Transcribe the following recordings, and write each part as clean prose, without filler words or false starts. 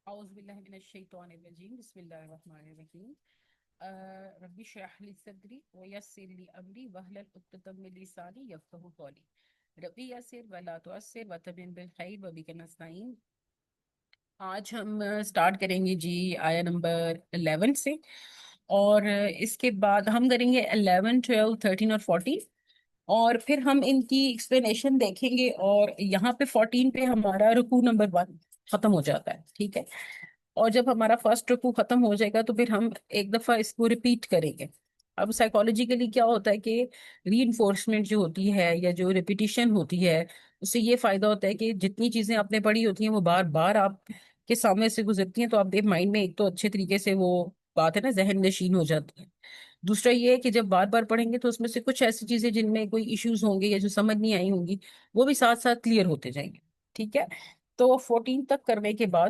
أعوذ بالله من الشيطان الرجيم بسم الله الرحمن الرحيم ربي اشرح لي صدري ويسر لي أمري واحلل عقدة من لساني يفقهوا قولي ربي يسر ولا تعسر وتمم بالخير وبك نستعين. آج ہم سٹارٹ کریں گے جی آیا نمبر 11 سے، اور اس کے بعد ہم کریں گے 11 12 13 اور 14، اور پھر ہم ان کی ایکسپلینیشن دیکھیں گے، اور یہاں پہ 14 پہ ہمارا رکوع نمبر 1 ختم ہو جاتا ہے، ٹھیک ہے؟ اور جب ہمارا فرسٹ رکوع ختم ہو جائے گا تو پھر ہم ایک دفعہ اس کو ریپیٹ کریں گے۔ اب سائیکالوجیکلی کیا ہوتا ہے کہ ری انفورسمنٹ جو ہوتی ہے یا جو ریپیٹیشن ہوتی ہے، اس سے یہ فائدہ ہوتا ہے کہ جتنی چیزیں آپ نے پڑھی ہوتی ہیں وہ بار بار آپ کے سامنے سے گزرتی ہیں، تو آپ کے مائنڈ میں ایک تو اچھے طریقے سے وہ بات ہے نا ذہن نشین ہو جاتی ہے۔ دوسرا یہ ہے کہ جب بار بار پڑھیں گے تو اس میں سے کچھ ایسی چیزیں جن میں کوئی ایشوز ہوں گے یا جو سمجھ نہیں آئی ہوں گی وہ بھی ساتھ ساتھ کلیئر ہوتے جائیں گے، ٹھیک ہے؟ تو 14 تک کرنے کے بعد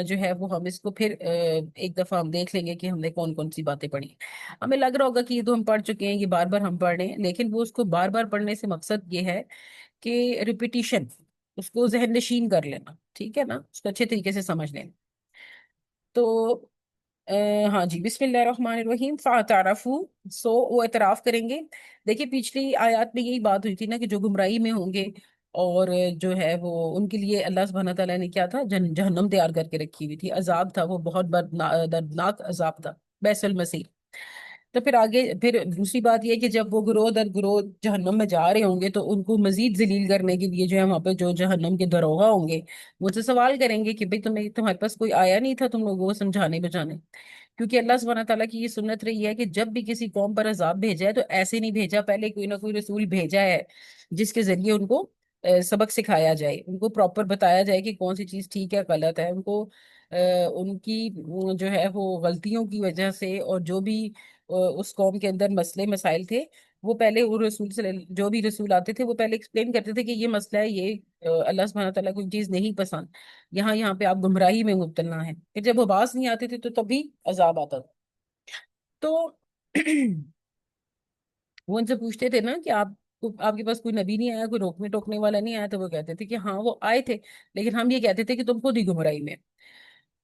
جو ہے وہ ہم اس کو پھر ایک دفعہ ہم دیکھ لیں گے کہ ہم نے کون کون سی باتیں پڑھی ہیں۔ ہمیں لگ رہا ہوگا کہ یہ تو ہم پڑھ چکے ہیں، یہ بار بار ہم پڑھ رہے ہیں، لیکن وہ اس کو بار بار پڑھنے سے مقصد یہ ہے کہ ریپیٹیشن، اس کو ذہن نشین کر لینا، ٹھیک ہے نا، اس کو اچھے طریقے سے سمجھ لینا۔ تو ہاں جی، بسم اللہ الرحمن الرحیم، فَاعْتَرَفُوا، سو وہ اعتراف کریں گے۔ دیکھیں پچھلی آیات میں یہی بات ہوئی تھی نا کہ جو گمراہی میں ہوں گے اور جو ہے وہ ان کے لیے اللہ سبحانہ تعالیٰ نے کیا تھا، جہنم تیار کر کے رکھی ہوئی تھی، عذاب تھا وہ بہت دردناک عذاب تھا، بئس المصیر۔ تو پھر آگے پھر دوسری بات یہ ہے کہ جب وہ گروہ در گروہ جہنم میں جا رہے ہوں گے تو ان کو مزید ذلیل کرنے کے لیے جو ہے وہاں پہ جو جہنم کے دروغہ ہوں گے وہ سے سوال کریں گے کہ بھئی تمہارے پاس کوئی آیا نہیں تھا تم لوگوں کو سمجھانے بچانے؟ کیونکہ اللہ سبحانہ تعالیٰ کی یہ سنت رہی ہے کہ جب بھی کسی قوم پر عذاب بھیجا ہے تو ایسے نہیں بھیجا، پہلے کوئی نہ کوئی رسول بھیجا ہے جس کے ذریعے ان کو سبق سکھایا جائے، ان کو پراپر بتایا جائے کہ کون سی چیز ٹھیک ہے غلط ہے، ان کو ان کی جو ہے وہ غلطیوں کی وجہ سے اور جو بھی اس قوم کے اندر مسئلے مسائل تھے، وہ پہلے وہ رسول جو بھی رسول آتے تھے وہ پہلے ایکسپلین کرتے تھے کہ یہ مسئلہ ہے، یہ اللہ سبحانہ تعالیٰ کو یہ چیز نہیں پسند، یہاں پہ آپ گمراہی میں مبتلا ہیں۔ پھر جب وہ باز نہیں آتے تھے تو تبھی عذاب آتا تھا۔ تو وہ ان سے پوچھتے تھے نا کہ آپ کے پاس کوئی نبی نہیں آیا، کوئی روکنے ٹوکنے والا نہیں آیا؟ تو وہ کہتے تھے کہ ہاں وہ آئے تھے، لیکن ہم یہ کہتے تھے کہ تم خود ہی گمراہی میں۔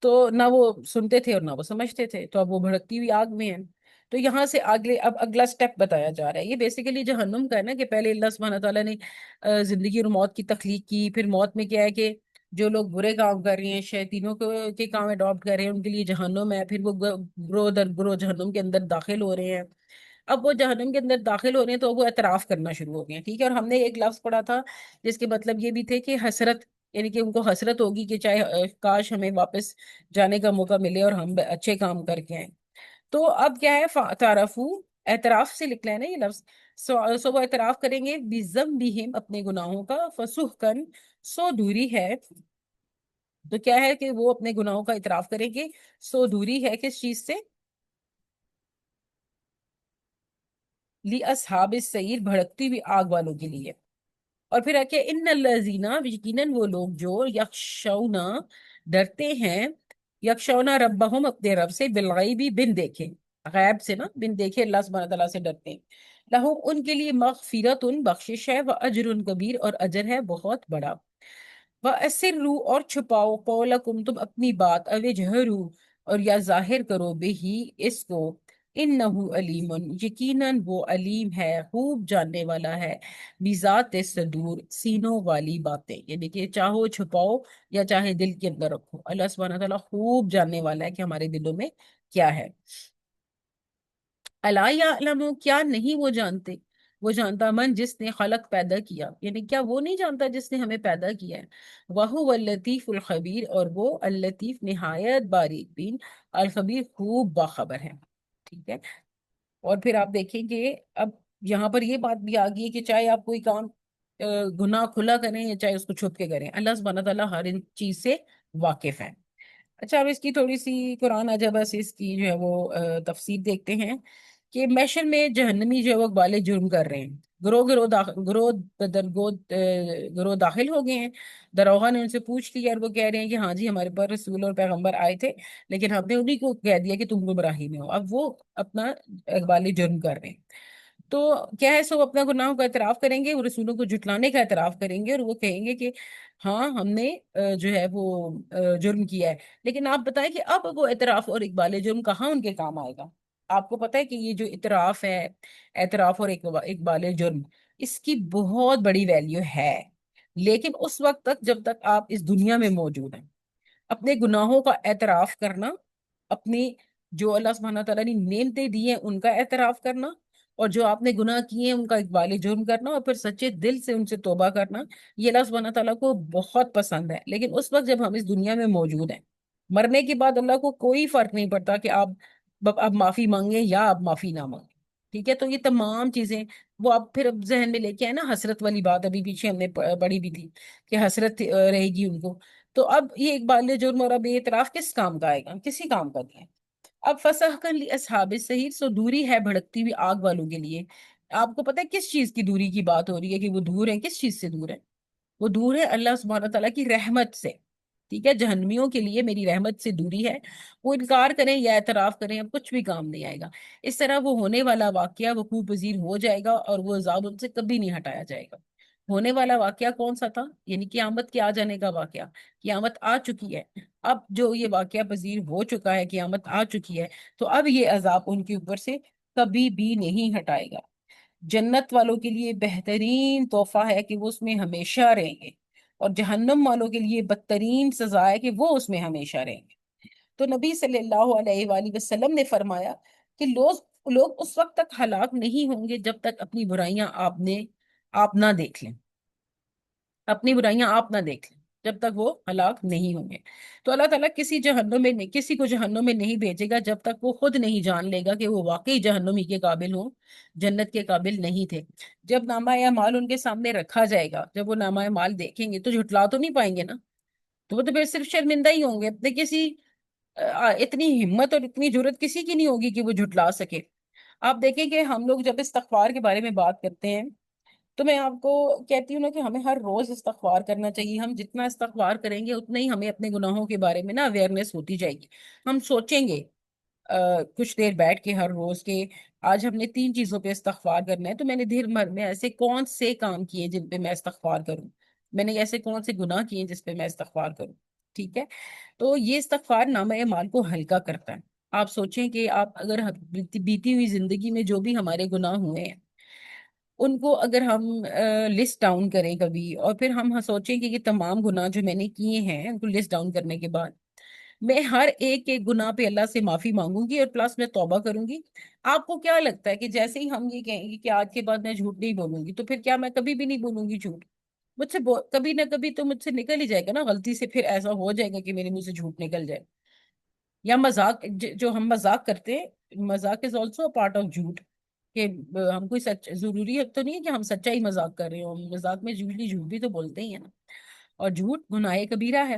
تو نہ وہ سنتے تھے اور نہ وہ سمجھتے تھے، تو اب وہ بھڑکتی ہوئی آگ میں ہیں۔ تو یہاں سے اب اگلا سٹیپ بتایا جا رہا ہے، یہ بیسیکلی جہنم کا ہے نا، کہ پہلے اللہ سبحانہ تعالیٰ نے زندگی اور موت کی تخلیق کی، پھر موت میں کیا ہے کہ جو لوگ برے کام کر رہے ہیں، شیطینوں کے کام اڈاپٹ کر رہے ہیں، ان کے لیے جہنم ہے، پھر وہ گروہ در گروہ جہنم کے اندر داخل ہو رہے ہیں۔ اب وہ جہنم کے اندر داخل ہو رہے ہیں تو وہ اعتراف کرنا شروع ہو گئے ہیں، ٹھیک ہے؟ اور ہم نے ایک لفظ پڑھا تھا جس کے مطلب یہ بھی تھے کہ حسرت، یعنی کہ ان کو حسرت ہوگی کہ چاہے کاش ہمیں واپس جانے کا موقع ملے اور ہم اچھے کام کر کے آئیں۔ تو اب کیا ہے، فَاعْتَرَفُوا، اعتراف سے نکلا ہے نا یہ لفظ، سو وہ اعتراف کریں گے بِذَنبِهِمْ، اپنے گناہوں کا، فَسُحْقًا، سو دوری ہے۔ تو کیا ہے کہ وہ اپنے گناہوں کا اعتراف کریں گے، سو دوری ہے کس چیز سے؟ لِأَصْحَابِ السَّعِيرِ، بھڑکتی ہوئی آگ والوں کے لیے۔ اور پھر کہ ان الذین، یقیناً وہ لوگ جو یخشونا، ڈرتے ہیں، یخشونا ربہم، اپنے رب سے، بالغیبی، بن دیکھے، غیب سے نا، بن دیکھے اللہ سبحانہ تعالیٰ سے ڈرتے ہیں، لہم، ان کے لیے، مغفرۃ، بخشش ہے، واجر کبیر، اور اجر ہے بہت بڑا۔ وَأَسِرُّوا، اور چھپاؤ، قولکم، تم اپنی بات، او اجہروا، اور یا ظاہر کرو، بہی، اس کو، انہو علیم، یقیناً وہ علیم ہے، خوب جاننے والا ہے، بذات صدور، سینوں والی باتیں، یعنی کہ چاہو چھپاؤ یا چاہے دل کے اندر رکھو، اللہ سبحانہ تعالیٰ خوب جاننے والا ہے کہ ہمارے دلوں میں کیا ہے۔ الا یعلم، کیا نہیں وہ جانتے، وہ جانتا، من، جس نے، خلق، پیدا کیا، یعنی کیا وہ نہیں جانتا جس نے ہمیں پیدا کیا ہے، وَهُوَ اللطیف الخبیر، اور وہ اللطیف، نہایت باریک بین، الخبیر، خوب باخبر ہے، ٹھیک ہے؟ اور پھر آپ دیکھیں گے اب یہاں پر یہ بات بھی آ گئی ہے کہ چاہے آپ کوئی کام گناہ کھلا کریں یا چاہے اس کو چھپ کے کریں، اللہ سبحانہ تعالیٰ ہر ان چیز سے واقف ہے۔ اچھا، اب اس کی تھوڑی سی قرآن عجبہ سے اس کی جو ہے وہ تفسیر دیکھتے ہیں کہ محشر میں جہنمی جو ہے وہ اقبال جرم کر رہے ہیں، گروہ در گروہ داخل ہو گئے ہیں، دروغہ نے ان سے پوچھ لیا اور وہ کہہ رہے ہیں کہ ہاں جی ہمارے پر رسول اور پیغمبر آئے تھے، لیکن ہم نے انہیں کو کہہ دیا کہ تم گمراہی میں ہو، اب وہ اپنا اقبال جرم کر رہے ہیں۔ تو کیا ہے، سو اپنا گناہوں کا اعتراف کریں گے، وہ رسولوں کو جھٹلانے کا اعتراف کریں گے، اور وہ کہیں گے کہ ہاں ہم نے جو ہے وہ جرم کیا ہے۔ لیکن آپ بتائیں کہ اب وہ اعتراف اور اقبال جرم کہاں ان کے کام آئے گا؟ آپ کو پتہ ہے کہ یہ جو اعتراف ہے، اعتراف اور اقبال جرم، اس کی بہت بڑی ویلیو ہے، لیکن اس وقت تک جب تک آپ اس دنیا میں موجود ہیں۔ اپنے گناہوں کا اعتراف کرنا، اپنی جو اللہ سبحانہ تعالیٰ نے نعمتیں دی ہیں ان کا اعتراف کرنا، اور جو آپ نے گناہ کیے ہیں ان کا اقبال جرم کرنا، اور پھر سچے دل سے ان سے توبہ کرنا، یہ اللہ سبحانہ تعالیٰ کو بہت پسند ہے۔ لیکن اس وقت جب ہم اس دنیا میں موجود ہیں، مرنے کے بعد اللہ کو کوئی فرق نہیں پڑتا کہ آپ معافی مانگیں یا آپ معافی نہ مانگیں، ٹھیک ہے؟ تو یہ تمام چیزیں وہ آپ پھر اب ذہن میں لے کے آئے نا، حسرت والی بات ابھی پیچھے ہم نے پڑھی بھی تھی کہ حسرت رہے گی ان کو۔ تو اب یہ اقبال جرم اور اب یہ اعتراف کس کام کا آئے گا؟ کسی کام کا نہیں ہے۔ اب فسحقا لاصحاب السعیر، سو دوری ہے بھڑکتی ہوئی آگ والوں کے لیے۔ آپ کو پتہ ہے کس چیز کی دوری کی بات ہو رہی ہے کہ وہ دور ہیں؟ کس چیز سے دور ہیں؟ وہ دور ہے اللہ سبحانہ تعالیٰ کی رحمت سے، ٹھیک ہے؟ جہنمیوں کے لیے میری رحمت سے دوری ہے۔ وہ انکار کریں یا اعتراف کریں، اب کچھ بھی کام نہیں آئے گا۔ اس طرح وہ ہونے والا واقعہ وقوع پذیر ہو جائے گا، اور وہ عذاب ان سے کبھی نہیں ہٹایا جائے گا۔ ہونے والا واقعہ کون سا تھا؟ یعنی قیامت کے آ جانے کا واقعہ۔ قیامت آ چکی ہے، اب جو یہ واقعہ پذیر ہو چکا ہے، قیامت آ چکی ہے، تو اب یہ عذاب ان کے اوپر سے کبھی بھی نہیں ہٹائے گا۔ جنت والوں کے لیے بہترین تحفہ ہے کہ وہ اس میں ہمیشہ رہیں گے، اور جہنم والوں کے لیے بدترین سزا ہے کہ وہ اس میں ہمیشہ رہیں گے۔ تو نبی صلی اللہ علیہ وآلہ وسلم نے فرمایا کہ لوگ اس وقت تک ہلاک نہیں ہوں گے جب تک اپنی برائیاں آپ نہ دیکھ لیں، اپنی برائیاں آپ نہ دیکھ لیں جب تک وہ ہلاک نہیں ہوں گے۔ تو اللہ تعالیٰ کسی کو جہنم میں نہیں بھیجے گا جب تک وہ خود نہیں جان لے گا کہ وہ واقعی جہنم ہی کے قابل ہوں، جنت کے قابل نہیں تھے۔ جب نامہ اعمال ان کے سامنے رکھا جائے گا، جب وہ نامہ اعمال دیکھیں گے تو جھٹلا تو نہیں پائیں گے نا، تو وہ تو پھر صرف شرمندہ ہی ہوں گے اپنے کسی اتنی ہمت اور اتنی جرت کسی کی نہیں ہوگی کہ وہ جھٹلا سکے۔ آپ دیکھیں کہ ہم لوگ جب استغفار کے بارے میں بات کرتے ہیں تو میں آپ کو کہتی ہوں نا کہ ہمیں ہر روز استغفار کرنا چاہیے۔ ہم جتنا استغفار کریں گے اتنا ہی ہمیں اپنے گناہوں کے بارے میں نا اویئرنیس ہوتی جائے گی۔ ہم سوچیں گے کچھ دیر بیٹھ کے ہر روز کے آج ہم نے 3 چیزوں پہ استغفار کرنا ہے، تو میں نے دیر بھر میں ایسے کون سے کام کیے جن پہ میں استغفار کروں، میں نے ایسے کون سے گناہ کیے جس پہ میں استغفار کروں، ٹھیک ہے؟ تو یہ استغفار نامہ اعمال کو ہلکا کرتا ہے۔ آپ سوچیں کہ آپ اگر بیتی ہوئی زندگی میں جو بھی ہمارے گناہ ہوئے ہیں ان کو اگر ہم لسٹ ڈاؤن کریں کبھی، اور پھر ہم سوچیں کہ یہ تمام گناہ جو میں نے کیے ہیں ان کو لسٹ ڈاؤن کرنے کے بعد میں ہر ایک ایک گناہ پہ اللہ سے معافی مانگوں گی اور پلس میں توبہ کروں گی، آپ کو کیا لگتا ہے کہ جیسے ہی ہم یہ کہیں گے کہ آج کے بعد میں جھوٹ نہیں بولوں گی، تو پھر کیا میں کبھی بھی نہیں بولوں گی جھوٹ؟ مجھ سے کبھی نہ کبھی تو مجھ سے نکل ہی جائے گا نا غلطی سے، پھر ایسا ہو جائے گا کہ میرے منہ سے جھوٹ نکل جائے، یا مذاق جو ہم مذاق کرتے ہیں، مذاق از آلسو پارٹ آف جھوٹ، کہ ہم کوئی ضروری ہے تو نہیں ہے کہ ہم سچائی مذاق کر رہے ہوں، مذاق میں جھوٹ بھی تو بولتے ہی ہیں نا، اور جھوٹ گناہ کبیرہ ہے۔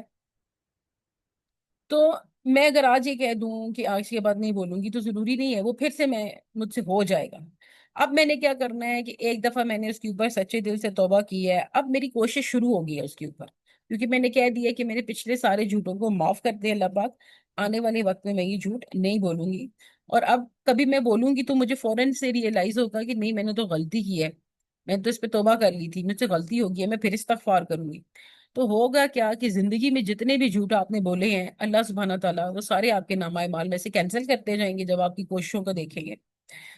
تو میں اگر آج یہ کہہ دوں کہ آج کے بعد نہیں بولوں گی تو ضروری نہیں ہے وہ پھر سے مجھ سے ہو جائے گا۔ اب میں نے کیا کرنا ہے کہ ایک دفعہ میں نے اس کے اوپر سچے دل سے توبہ کی ہے، اب میری کوشش شروع ہو گئی ہے اس کے اوپر، کیونکہ میں نے کہہ دیا کہ میرے پچھلے سارے جھوٹوں کو معاف کر دے اللہ پاک، آنے والے وقت میں یہ جھوٹ نہیں بولوں گی، اور اب کبھی میں بولوں گی تو مجھے فوراً سے ریئلائز ہوگا کہ نہیں میں نے تو غلطی کی ہے، میں نے تو اس پہ توبہ کر لی تھی، مجھ سے غلطی ہو گئی ہے، میں پھر استغفار کروں گی۔ تو ہوگا کیا کہ زندگی میں جتنے بھی جھوٹ آپ نے بولے ہیں اللہ سبحانہ تعالیٰ وہ سارے آپ کے نامہ اعمال میں سے کینسل کرتے جائیں گے جب آپ کی کوششوں کو دیکھیں گے۔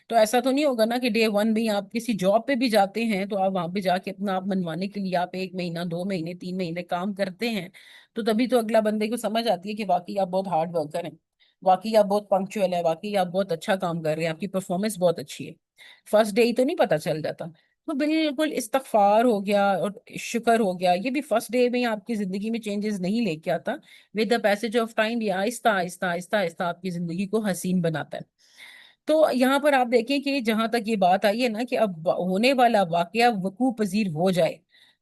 تو ایسا تو نہیں ہوگا نا کہ ڈے ون میں ہی آپ کسی جاب پہ بھی جاتے ہیں تو آپ وہاں پہ جا کے اپنا آپ منوانے کے لیے آپ 1 مہینہ 2 مہینے 3 مہینے کام کرتے ہیں، تو تبھی تو اگلا بندے کو سمجھ آتی ہے کہ واقعی آپ بہت ہارڈ ورکر ہیں، واقعی آپ بہت پنکچوئل ہے، واقعی آپ بہت اچھا کام کر رہے ہیں، آپ کی پرفارمنس بہت اچھی ہے۔ فرسٹ ڈے ہی تو نہیں پتا چل جاتا۔ تو بالکل استغفار ہو گیا اور شکر ہو گیا، یہ بھی فرسٹ ڈے میں آپ کی زندگی میں چینجز نہیں لے کے آتا، with the passage of time یہ آہستہ آہستہ آہستہ آہستہ آپ کی زندگی کو حسین بناتا ہے۔ تو یہاں پر آپ دیکھیں کہ جہاں تک یہ بات آئی ہے نا کہ اب ہونے والا واقعہ وقوع پذیر ہو جائے،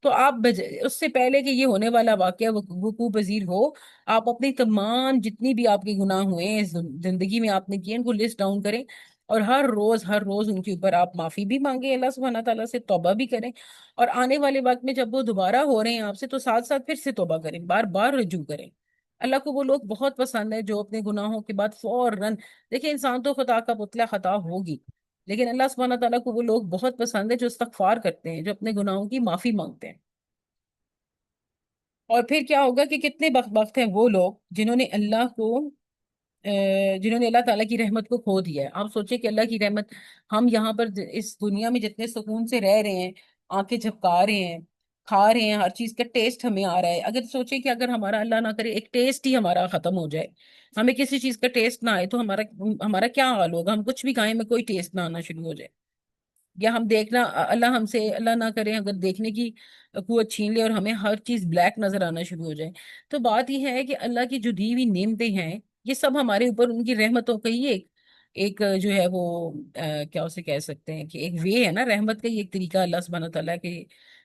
تو آپ اس سے پہلے کہ یہ ہونے والا واقعہ وقوع پذیر ہو، آپ اپنی تمام جتنی بھی آپ کے گناہ ہوئے ہیں زندگی میں آپ نے کیے ان کو لسٹ ڈاؤن کریں، اور ہر روز ان کے اوپر آپ معافی بھی مانگیں اللہ سبحانہ تعالیٰ سے، توبہ بھی کریں، اور آنے والے وقت میں جب وہ دوبارہ ہو رہے ہیں آپ سے تو ساتھ ساتھ پھر سے توبہ کریں، بار بار رجوع کریں۔ اللہ کو وہ لوگ بہت پسند ہے جو اپنے گناہوں کے بعد فوراً، دیکھیں انسان تو خطا کا پتلا، خطا ہوگی، لیکن اللہ سبحانہ تعالیٰ کو وہ لوگ بہت پسند ہے جو استغفار کرتے ہیں، جو اپنے گناہوں کی معافی مانگتے ہیں۔ اور پھر کیا ہوگا کہ کتنے بدبخت ہیں وہ لوگ جنہوں نے اللہ تعالیٰ کی رحمت کو کھو دیا ہے۔ آپ سوچیں کہ اللہ کی رحمت، ہم یہاں پر اس دنیا میں جتنے سکون سے رہ رہے ہیں، آنکھیں جھپکا رہے ہیں، کھا رہے ہیں، ہر چیز کا ٹیسٹ ہمیں آ رہا ہے۔ اگر سوچیں کہ اگر ہمارا اللہ نہ کرے ایک ٹیسٹ ہی ہمارا ختم ہو جائے، ہمیں کسی چیز کا ٹیسٹ نہ آئے، تو ہمارا ہمارا کیا حال ہوگا؟ ہم کچھ بھی کھائیں میں کوئی ٹیسٹ نہ آنا شروع ہو جائے، یا ہم دیکھنا، اللہ ہم سے اللہ نہ کرے اگر دیکھنے کی قوت چھین لے اور ہمیں ہر چیز بلیک نظر آنا شروع ہو جائے۔ تو بات یہ ہے کہ اللہ کی جو دی ہوئی نعمتیں ہیں، یہ سب ہمارے اوپر ان کی رحمتوں کا ہی ایک ایک جو ہے وہ کیا اسے کہہ سکتے ہیں کہ ایک وے ہے نا، رحمت کا ہی ایک طریقہ اللہ سبحانہ تعالیٰ کے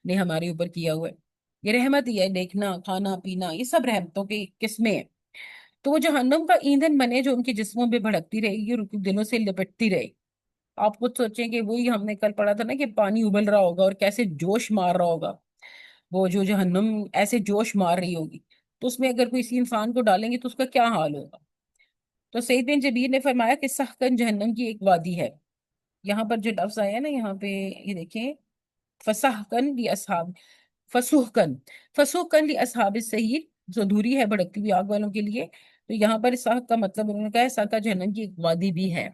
نے ہمارے اوپر کیا ہوا ہے۔ یہ رحمت ہی ہے، دیکھنا، کھانا پینا، یہ سب رحمتوں کی قسمیں ہیں۔ تو وہ جہنم کا ایندھن بنے جو ان کے جسموں پہ بھڑکتی رہے گی اور ان کے دلوں سے لپٹتی رہے گی۔ آپ خود سوچیں کہ وہی ہم نے کل پڑھا تھا نا کہ پانی ابل رہا ہوگا اور کیسے جوش مار رہا ہوگا، وہ جو جہنم ایسے جوش مار رہی ہوگی، تو اس میں اگر کوئی اسی انسان کو ڈالیں گے تو اس کا کیا حال ہوگا؟ تو سعید بن جبیر نے فرمایا کہ سحقن جہنم کی ایک وادی ہے۔ یہاں پر جو لفظ آیا ہے نا، یہاں پہ یہ دیکھیں، فسحقن لی اصحاب فسوحقن فسوحقن لی اصحاب السعیر، جو دوری ہے بھڑکتی ہوئی آگ والوں کے لیے۔ تو یہاں پر سحق کا مطلب انہوں نے کہا ہے سحق جہنم کی ایک وادی بھی ہے۔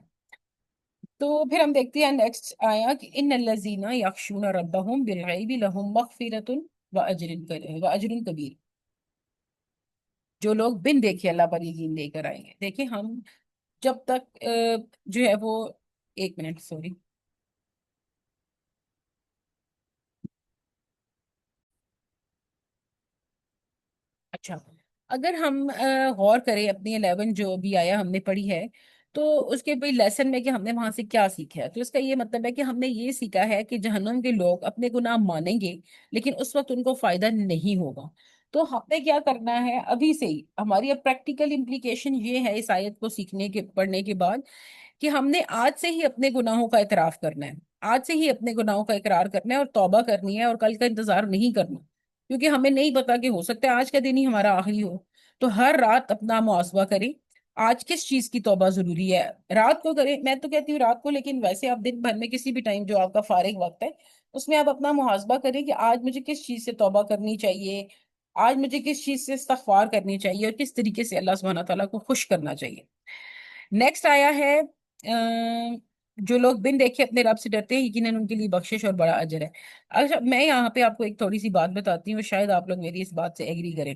تو پھر ہم دیکھتے ہیں نیکسٹ آیا کہ ان الذین یخشون ربهم بالغیب لهم مغفرۃ واجر کبیر۔ جو لوگ بن دیکھے اللہ پر یقین لے کر آئیں گے، دیکھیں ہم جب تک جو ہے وہ، ایک منٹ سوری، اچھا، اگر ہم غور کریں اپنی 11 جو بھی آیا ہم نے پڑھی ہے، تو اس کے بھی لیسن میں کہ ہم نے وہاں سے کیا سیکھا ہے، تو اس کا یہ مطلب ہے کہ ہم نے یہ سیکھا ہے کہ جہنم کے لوگ اپنے گناہ مانیں گے، لیکن اس وقت ان کو فائدہ نہیں ہوگا۔ تو ہم نے کیا کرنا ہے ابھی سے ہی، ہماری اب پریکٹیکل امپلیکیشن یہ ہے اس آیت کو سیکھنے کے پڑھنے کے بعد، کہ ہم نے آج سے ہی اپنے گناہوں کا اعتراف کرنا ہے، آج سے ہی اپنے گناہوں کا اقرار کرنا ہے اور توبہ کرنی ہے، اور کل کا انتظار نہیں کرنا، کیونکہ ہمیں نہیں پتا کہ ہو سکتا ہے آج کا دن ہی ہمارا آخری ہو۔ تو ہر رات اپنا محاسبہ کریں، آج کس چیز کی توبہ ضروری ہے، رات کو کریں، میں تو کہتی ہوں رات کو، لیکن ویسے آپ دن بھر میں کسی بھی ٹائم جو آپ کا فارغ وقت ہے اس میں آپ اپنا محاسبہ کریں کہ آج مجھے کس چیز سے توبہ کرنی چاہیے، آج مجھے کس چیز سے استغفار کرنی چاہیے، اور کس طریقے سے اللہ سبحانہ تعالیٰ کو خوش کرنا چاہیے۔ نیکسٹ آیا ہے جو لوگ بن دیکھے اپنے رب سے ڈرتے ہیں یقیناً ان کے لیے بخشش اور بڑا اجر ہے۔ اچھا، میں یہاں پہ آپ کو ایک تھوڑی سی بات بتاتی ہوں، شاید آپ لوگ میری اس بات سے ایگری کریں۔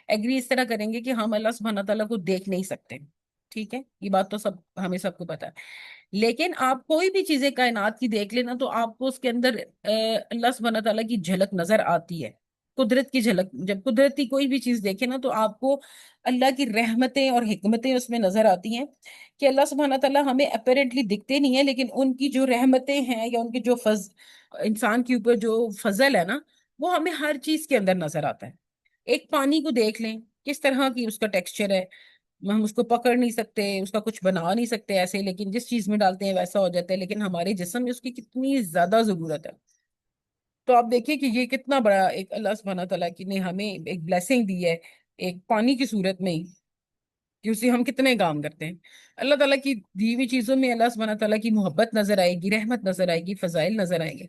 ایگری اس طرح کریں گے کہ ہم اللہ سبحانہ تعالیٰ کو دیکھ نہیں سکتے، ٹھیک ہے، یہ بات تو ہمیں سب کو پتا ہے، لیکن آپ کوئی بھی چیزیں کائنات کی دیکھ لینا تو آپ کو اس کے اندر اللہ سبحانہ تعالیٰ کی جھلک نظر آتی ہے، قدرت کی جھلک۔ جب قدرتی کوئی بھی چیز دیکھے نا تو آپ کو اللہ کی رحمتیں اور حکمتیں اس میں نظر آتی ہیں، کہ اللہ سبحانہ تعالیٰ ہمیں اپیرنٹلی دکھتے نہیں ہیں، لیکن ان کی جو رحمتیں ہیں یا ان کی جو انسان کے اوپر جو فضل ہے نا، وہ ہمیں ہر چیز کے اندر نظر آتا ہے۔ ایک پانی کو دیکھ لیں، کس طرح کی اس کا ٹیکسچر ہے، ہم اس کو پکڑ نہیں سکتے، اس کا کچھ بنا نہیں سکتے ایسے، لیکن جس چیز میں ڈالتے ہیں ویسا ہو جاتا ہے، لیکن ہمارے جسم میں اس کی کتنی زیادہ ضرورت ہے۔ تو آپ دیکھیے کہ یہ کتنا بڑا ایک اللہ سبحانہ تعالیٰ کی نے ہمیں ایک بلیسنگ دی ہے، ایک پانی کی صورت میں ہی، کہ اسے ہم کتنے کام کرتے ہیں۔ اللہ تعالیٰ کی دی ہوئی چیزوں میں اللہ سبحانہ تعالیٰ کی محبت نظر آئے گی، رحمت نظر آئے گی، فضائل نظر آئیں گے۔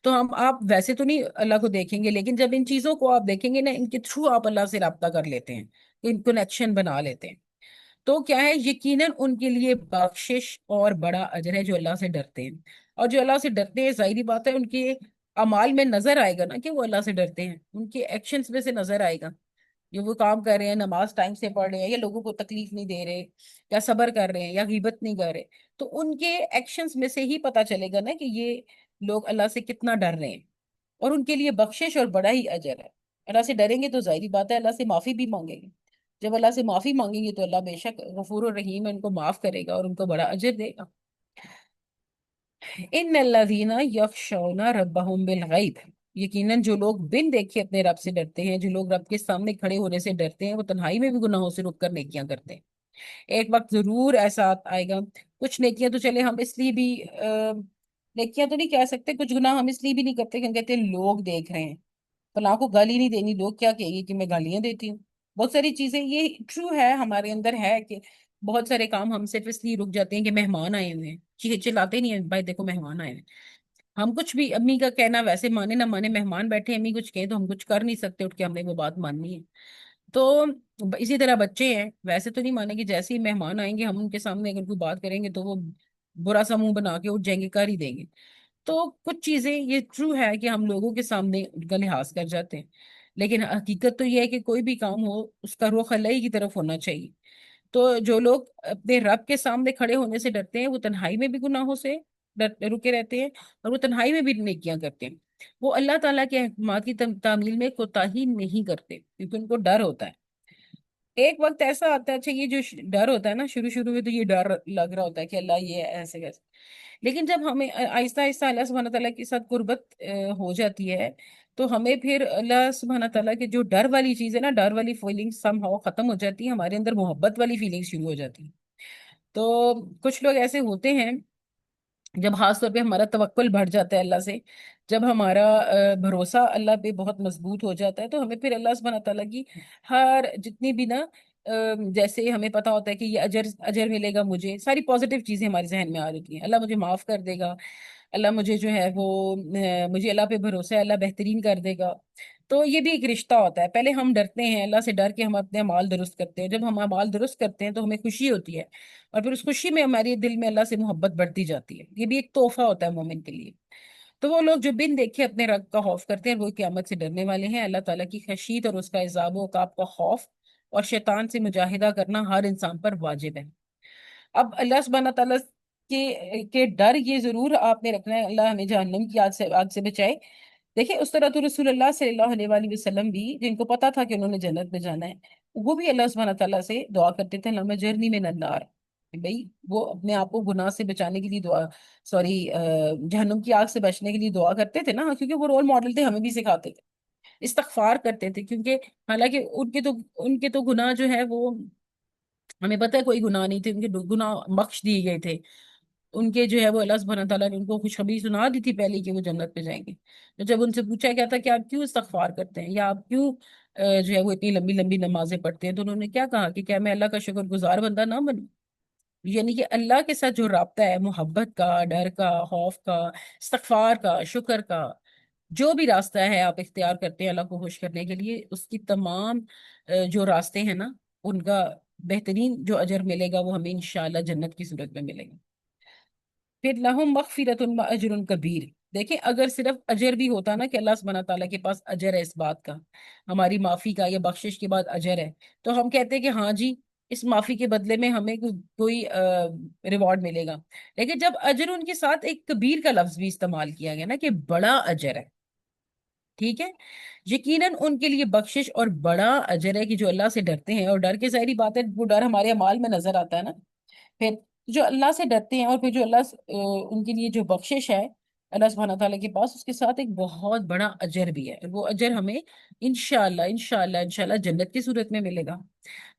تو آپ ویسے تو نہیں اللہ کو دیکھیں گے، لیکن جب ان چیزوں کو آپ دیکھیں گے نا، ان کے تھرو آپ اللہ سے رابطہ کر لیتے ہیں، ان کنیکشن بنا لیتے ہیں، تو کیا ہے، یقیناً ان کے لیے بخشش اور بڑا اجر ہے جو اللہ سے ڈرتے ہیں۔ اور جو اللہ سے ڈرتے ہیں، ظاہری بات ہے ان کے اعمال میں نظر آئے گا نا کہ وہ اللہ سے ڈرتے ہیں، ان کے ایکشنز میں سے نظر آئے گا، جو وہ کام کر رہے ہیں، نماز ٹائم سے پڑھ رہے ہیں، یا لوگوں کو تکلیف نہیں دے رہے، یا صبر کر رہے ہیں، یا غیبت نہیں کر رہے، تو ان کے ایکشنز میں سے ہی پتا چلے گا نا کہ یہ لوگ اللہ سے کتنا ڈر رہے ہیں، اور ان کے لیے بخشش اور بڑا ہی اجر ہے۔ اللہ سے ڈریں گے تو ظاہری بات ہے اللہ سے معافی بھی مانگیں گے، جب اللہ سے معافی مانگیں گے تو اللہ بے شک غفور الرحیم ہے، ان کو معاف کرے گا اور ان کو بڑا اجر دے گا۔ ان الذین یخشون ربهم بالغیب، یقیناً جو لوگ بن دیکھے اپنے رب سے ڈرتے ہیں، جو لوگ رب کے سامنے کھڑے ہونے سے ڈرتے ہیں، وہ تنہائی میں بھی گناہوں سے رک کر نیکیاں کرتے ہیں۔ ایک وقت ضرور ایسا آئے گا، کچھ نیکیاں تو چلے ہم اس لیے بھی نیکیاں تو نہیں کہہ سکتے، کچھ گناہ ہم اس لیے بھی نہیں کرتے کہ ہم کہتے ہیں لوگ دیکھ رہے ہیں، فلاں کو گالی نہیں دینی، لوگ کیا کہیں گے کہ میں گالیاں دیتی ہوں۔ بہت ساری چیزیں یہ ٹرو ہے، ہمارے اندر ہے کہ بہت سارے کام ہم صرف اس لیے رک جاتے ہیں کہ مہمان آئے ہوئے ہیں، چلاتے نہیں ہیں بھائی دیکھو مہمان آئے ہوئے ہیں، ہم کچھ بھی امی کا کہنا ویسے مانے نہ مانے، مہمان بیٹھے امی کچھ کہیں تو ہم کچھ کر نہیں سکتے، اٹھ کے ہم نے وہ بات ماننی ہے۔ تو اسی طرح بچے ہیں، ویسے تو نہیں مانیں گے، جیسے ہی مہمان آئیں گے ہم ان کے سامنے اگر کوئی بات کریں گے تو وہ برا سا منہ بنا کے اٹھ جائیں گے، کر ہی دیں گے۔ تو کچھ چیزیں یہ ٹرو ہے کہ ہم لوگوں کے سامنے ان کا لحاظ کر جاتے ہیں، لیکن حقیقت تو یہ ہے کہ کوئی بھی کام ہو اس کا رخ اللہ کی طرف ہونا چاہیے۔ تو جو لوگ اپنے رب کے سامنے کھڑے ہونے سے ڈرتے ہیں وہ تنہائی میں بھی گناہوں سے رکے رہتے ہیں، اور وہ تنہائی میں بھی نیکیاں کرتے ہیں۔ وہ اللہ تعالیٰ کے احکامات کی تعمیل میں کوتاہی نہیں کرتے کیونکہ ان کو ڈر ہوتا ہے۔ ایک وقت ایسا آتا ہے، اچھا یہ جو ڈر ہوتا ہے نا، شروع شروع میں تو یہ ڈر لگ رہا ہوتا ہے کہ اللہ یہ ایسے کیسے، لیکن جب ہمیں آہستہ آہستہ اللہ سبحانہ تعالیٰ کے ساتھ قربت ہو جاتی ہے تو ہمیں پھر اللہ سبحانہ تعالیٰ کے جو ڈر والی چیز ہے نا، ڈر والی فیلنگ سم ہاؤ ختم ہو جاتی ہے، ہمارے اندر محبت والی فیلنگ شروع ہو جاتی ہے۔ تو کچھ لوگ ایسے ہوتے ہیں جب خاص طور پہ ہمارا توکل بڑھ جاتا ہے اللہ سے، جب ہمارا بھروسہ اللہ پہ بہت مضبوط ہو جاتا ہے، تو ہمیں پھر اللہ سبحانہ تعالیٰ کی ہر جتنی بھی نا جیسے ہمیں پتا ہوتا ہے کہ یہ اجر اجر ملے گا، مجھے ساری پازیٹیو چیزیں ہمارے ذہن میں آ جاتی ہیں، اللہ مجھے معاف کر دے گا، اللہ مجھے جو ہے وہ مجھے اللہ پہ بھروسہ ہے، اللہ بہترین کر دے گا۔ تو یہ بھی ایک رشتہ ہوتا ہے، پہلے ہم ڈرتے ہیں، اللہ سے ڈر کے ہم اپنے اعمال درست کرتے ہیں، جب ہم اعمال درست کرتے ہیں تو ہمیں خوشی ہوتی ہے، اور پھر اس خوشی میں ہمارے دل میں اللہ سے محبت بڑھتی جاتی ہے، یہ بھی ایک تحفہ ہوتا ہے مومن کے لیے۔ تو وہ لوگ جو بن دیکھے اپنے رب کا خوف کرتے ہیں وہ قیامت سے ڈرنے والے ہیں، اللہ تعالیٰ کی خشیت اور اس کا عذاب و عقاب کا خوف اور شیطان سے مجاہدہ کرنا ہر انسان پر واجب ہے۔ اب اللہ سبحانہ تعالیٰ کے ڈر یہ ضرور آپ نے رکھنا ہے، اللہ ہمیں جہنم کی آگ سے بچائے۔ دیکھیں اس طرح تو رسول اللہ صلی اللہ علیہ وآلہ وسلم بھی، جن کو پتا تھا کہ انہوں نے جنت میں جانا ہے، وہ بھی اللہ سبحانہ تعالیٰ سے دعا کرتے تھے، اللہم اجرنی من النار، بھئی وہ اپنے آپ کو گناہ سے بچانے کے لیے دعا، سوری جہنم کی آگ سے بچنے کے لیے دعا کرتے تھے نا، کیونکہ وہ رول ماڈل تھے، ہمیں بھی سکھاتے تھے، استغفار کرتے تھے، کیونکہ حالانکہ ان کے تو گناہ جو ہے وہ ہمیں پتہ ہے کوئی گناہ نہیں تھے، ان کے گناہ بخش دیے گئے تھے، ان کے جو ہے وہ اللہ سبحانہ تعالیٰ نے ان کو خوشخبری سنا دی تھی پہلے کہ وہ جنت پہ جائیں گے۔ تو جب ان سے پوچھا گیا تھا کہ آپ کیوں استغفار کرتے ہیں، یا آپ کیوں جو ہے وہ اتنی لمبی لمبی نمازیں پڑھتے ہیں، تو انہوں نے کیا کہا کہ کیا میں اللہ کا شکر گزار بندہ نہ بنوں؟ یعنی کہ اللہ کے ساتھ جو رابطہ ہے محبت کا، ڈر کا، خوف کا، استغفار کا، شکر کا، جو بھی راستہ ہے آپ اختیار کرتے ہیں اللہ کو خوش کرنے کے لیے، اس کی تمام جو راستے ہیں نا، ان کا بہترین جو اجر ملے گا وہ ہمیں انشاءاللہ جنت کی صورت میں ملے گا۔ پھر لہم مغفرۃ و اجر کبیر، دیکھیں اگر صرف اجر بھی ہوتا نا کہ اللہ سبحانہ تعالیٰ کے پاس اجر ہے اس بات کا، ہماری معافی کا یا بخشش کے بعد اجر ہے، تو ہم کہتے ہیں کہ ہاں جی اس معافی کے بدلے میں ہمیں کوئی ریوارڈ ملے گا، لیکن جب اجر ان کے ساتھ ایک کبیر کا لفظ بھی استعمال کیا گیا نا کہ بڑا اجر ہے، ٹھیک ہے، یقیناً ان کے لیے بخشش اور بڑا اجر ہے کہ جو اللہ سے ڈرتے ہیں، اور ڈر کے ظاہری بات ہے وہ ڈر ہمارے اعمال میں نظر آتا ہے نا، پھر جو اللہ سے ڈرتے ہیں، اور پھر جو ان کے لیے جو بخشش ہے اللہ سبحانہ تعالیٰ کے پاس، اس کے ساتھ ایک بہت بڑا اجر بھی ہے، اور وہ اجر ہمیں انشاءاللہ انشاءاللہ انشاءاللہ جنت کی صورت میں ملے گا۔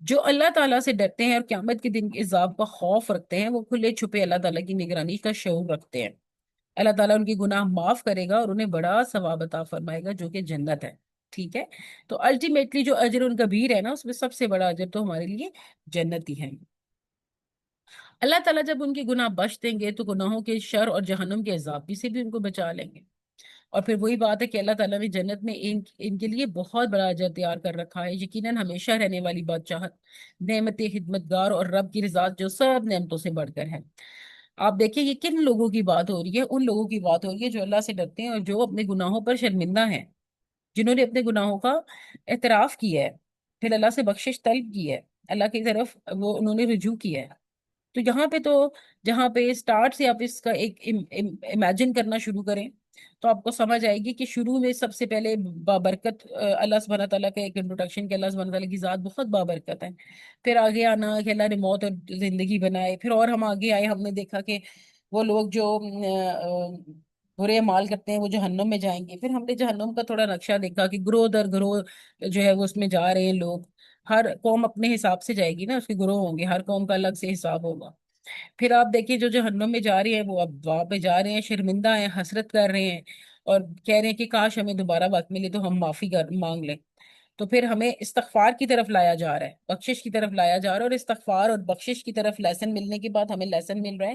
جو اللہ تعالیٰ سے ڈرتے ہیں اور قیامت کے دن کے عذاب کا خوف رکھتے ہیں، وہ کھلے چھپے اللہ تعالیٰ کی نگرانی کا شعور رکھتے ہیں، اللہ تعالیٰ ان کی گناہ معاف کرے گا اور انہیں بڑا ثواب عطا فرمائے گا جو کہ جنت ہے، ٹھیک ہے۔ تو الٹیمیٹلی جو اجر ان کبیر ہے نا، اس میں سب سے بڑا اجر تو ہمارے لیے جنت ہی ہے۔ اللہ تعالیٰ جب ان کے گناہ بخش دیں گے تو گناہوں کے شر اور جہنم کے عذاب بھی سے بھی ان کو بچا لیں گے، اور پھر وہی بات ہے کہ اللہ تعالیٰ نے جنت میں ان کے لیے بہت بڑا اجر تیار کر رکھا ہے، یقیناً ہمیشہ رہنے والی بادشاہت، نعمت خدمتگار اور رب کی رضا جو سب نعمتوں سے بڑھ کر ہے۔ آپ دیکھیں یہ کن لوگوں کی بات ہو رہی ہے، ان لوگوں کی بات ہو رہی ہے جو اللہ سے ڈرتے ہیں اور جو اپنے گناہوں پر شرمندہ ہیں، جنہوں نے اپنے گناہوں کا اعتراف کیا ہے، پھر اللہ سے بخشش طلب کی ہے، اللہ کی طرف وہ انہوں نے رجوع کیا ہے۔ تو یہاں پہ تو جہاں پہ سٹارٹ سے آپ اس کا ایک امیجن کرنا شروع کریں تو آپ کو سمجھ آئے گی کہ شروع میں سب سے پہلے بابرکت اللہ سبحانہ تعالیٰ کا ایک انٹروڈکشن کہ اللہ سبحانہ تعالیٰ کی ذات بہت بابرکت ہے، پھر آگے آنا کہ اللہ نے موت اور زندگی بنائے، پھر اور ہم آگے آئے ہم نے دیکھا کہ وہ لوگ جو برے اعمال کرتے ہیں وہ جہنم میں جائیں گے، پھر ہم نے جہنم کا تھوڑا نقشہ دیکھا کہ گروہ در گروہ جو ہے وہ اس میں جا رہے ہیں لوگ، ہر قوم اپنے حساب سے جائے گی نا، اس کے گروہ ہوں گے، ہر قوم کا الگ سے حساب ہوگا۔ پھر آپ دیکھیں جو جہنم میں جا رہے ہیں وہ اب وہاں پہ جا رہے ہیں، شرمندہ ہیں، حسرت کر رہے ہیں، اور کہہ رہے ہیں کہ کاش ہمیں دوبارہ وقت ملے تو ہم معافی مانگ لیں۔ تو پھر ہمیں استغفار کی طرف لایا جا رہا ہے، بخشش کی طرف لایا جا رہا ہے، اور استغفار اور بخشش کی طرف لیسن ملنے کے بعد ہمیں لیسن مل رہا ہے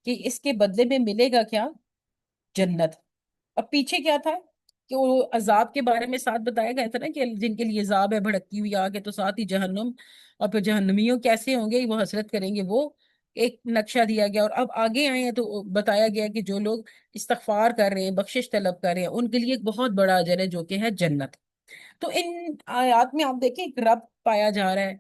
کہ اس کے بدلے میں ملے گا کیا؟ جنت۔ اب پیچھے کیا تھا کہ وہ عذاب کے بارے میں ساتھ بتایا گیا تھا نا کہ جن کے لیے عذاب ہے بھڑکتی ہوئی آگ ہے، تو ساتھ ہی جہنم، اور پھر جہنمیوں کیسے ہوں گے، وہ حسرت کریں گے، وہ ایک نقشہ دیا گیا۔ اور اب آگے آئے ہیں تو بتایا گیا کہ جو لوگ استغفار کر رہے ہیں، بخشش طلب کر رہے ہیں، ان کے لیے ایک بہت بڑا اجر ہے جو کہ ہے جنت۔ تو ان آیات میں آپ دیکھیں ایک رب پایا جا رہا ہے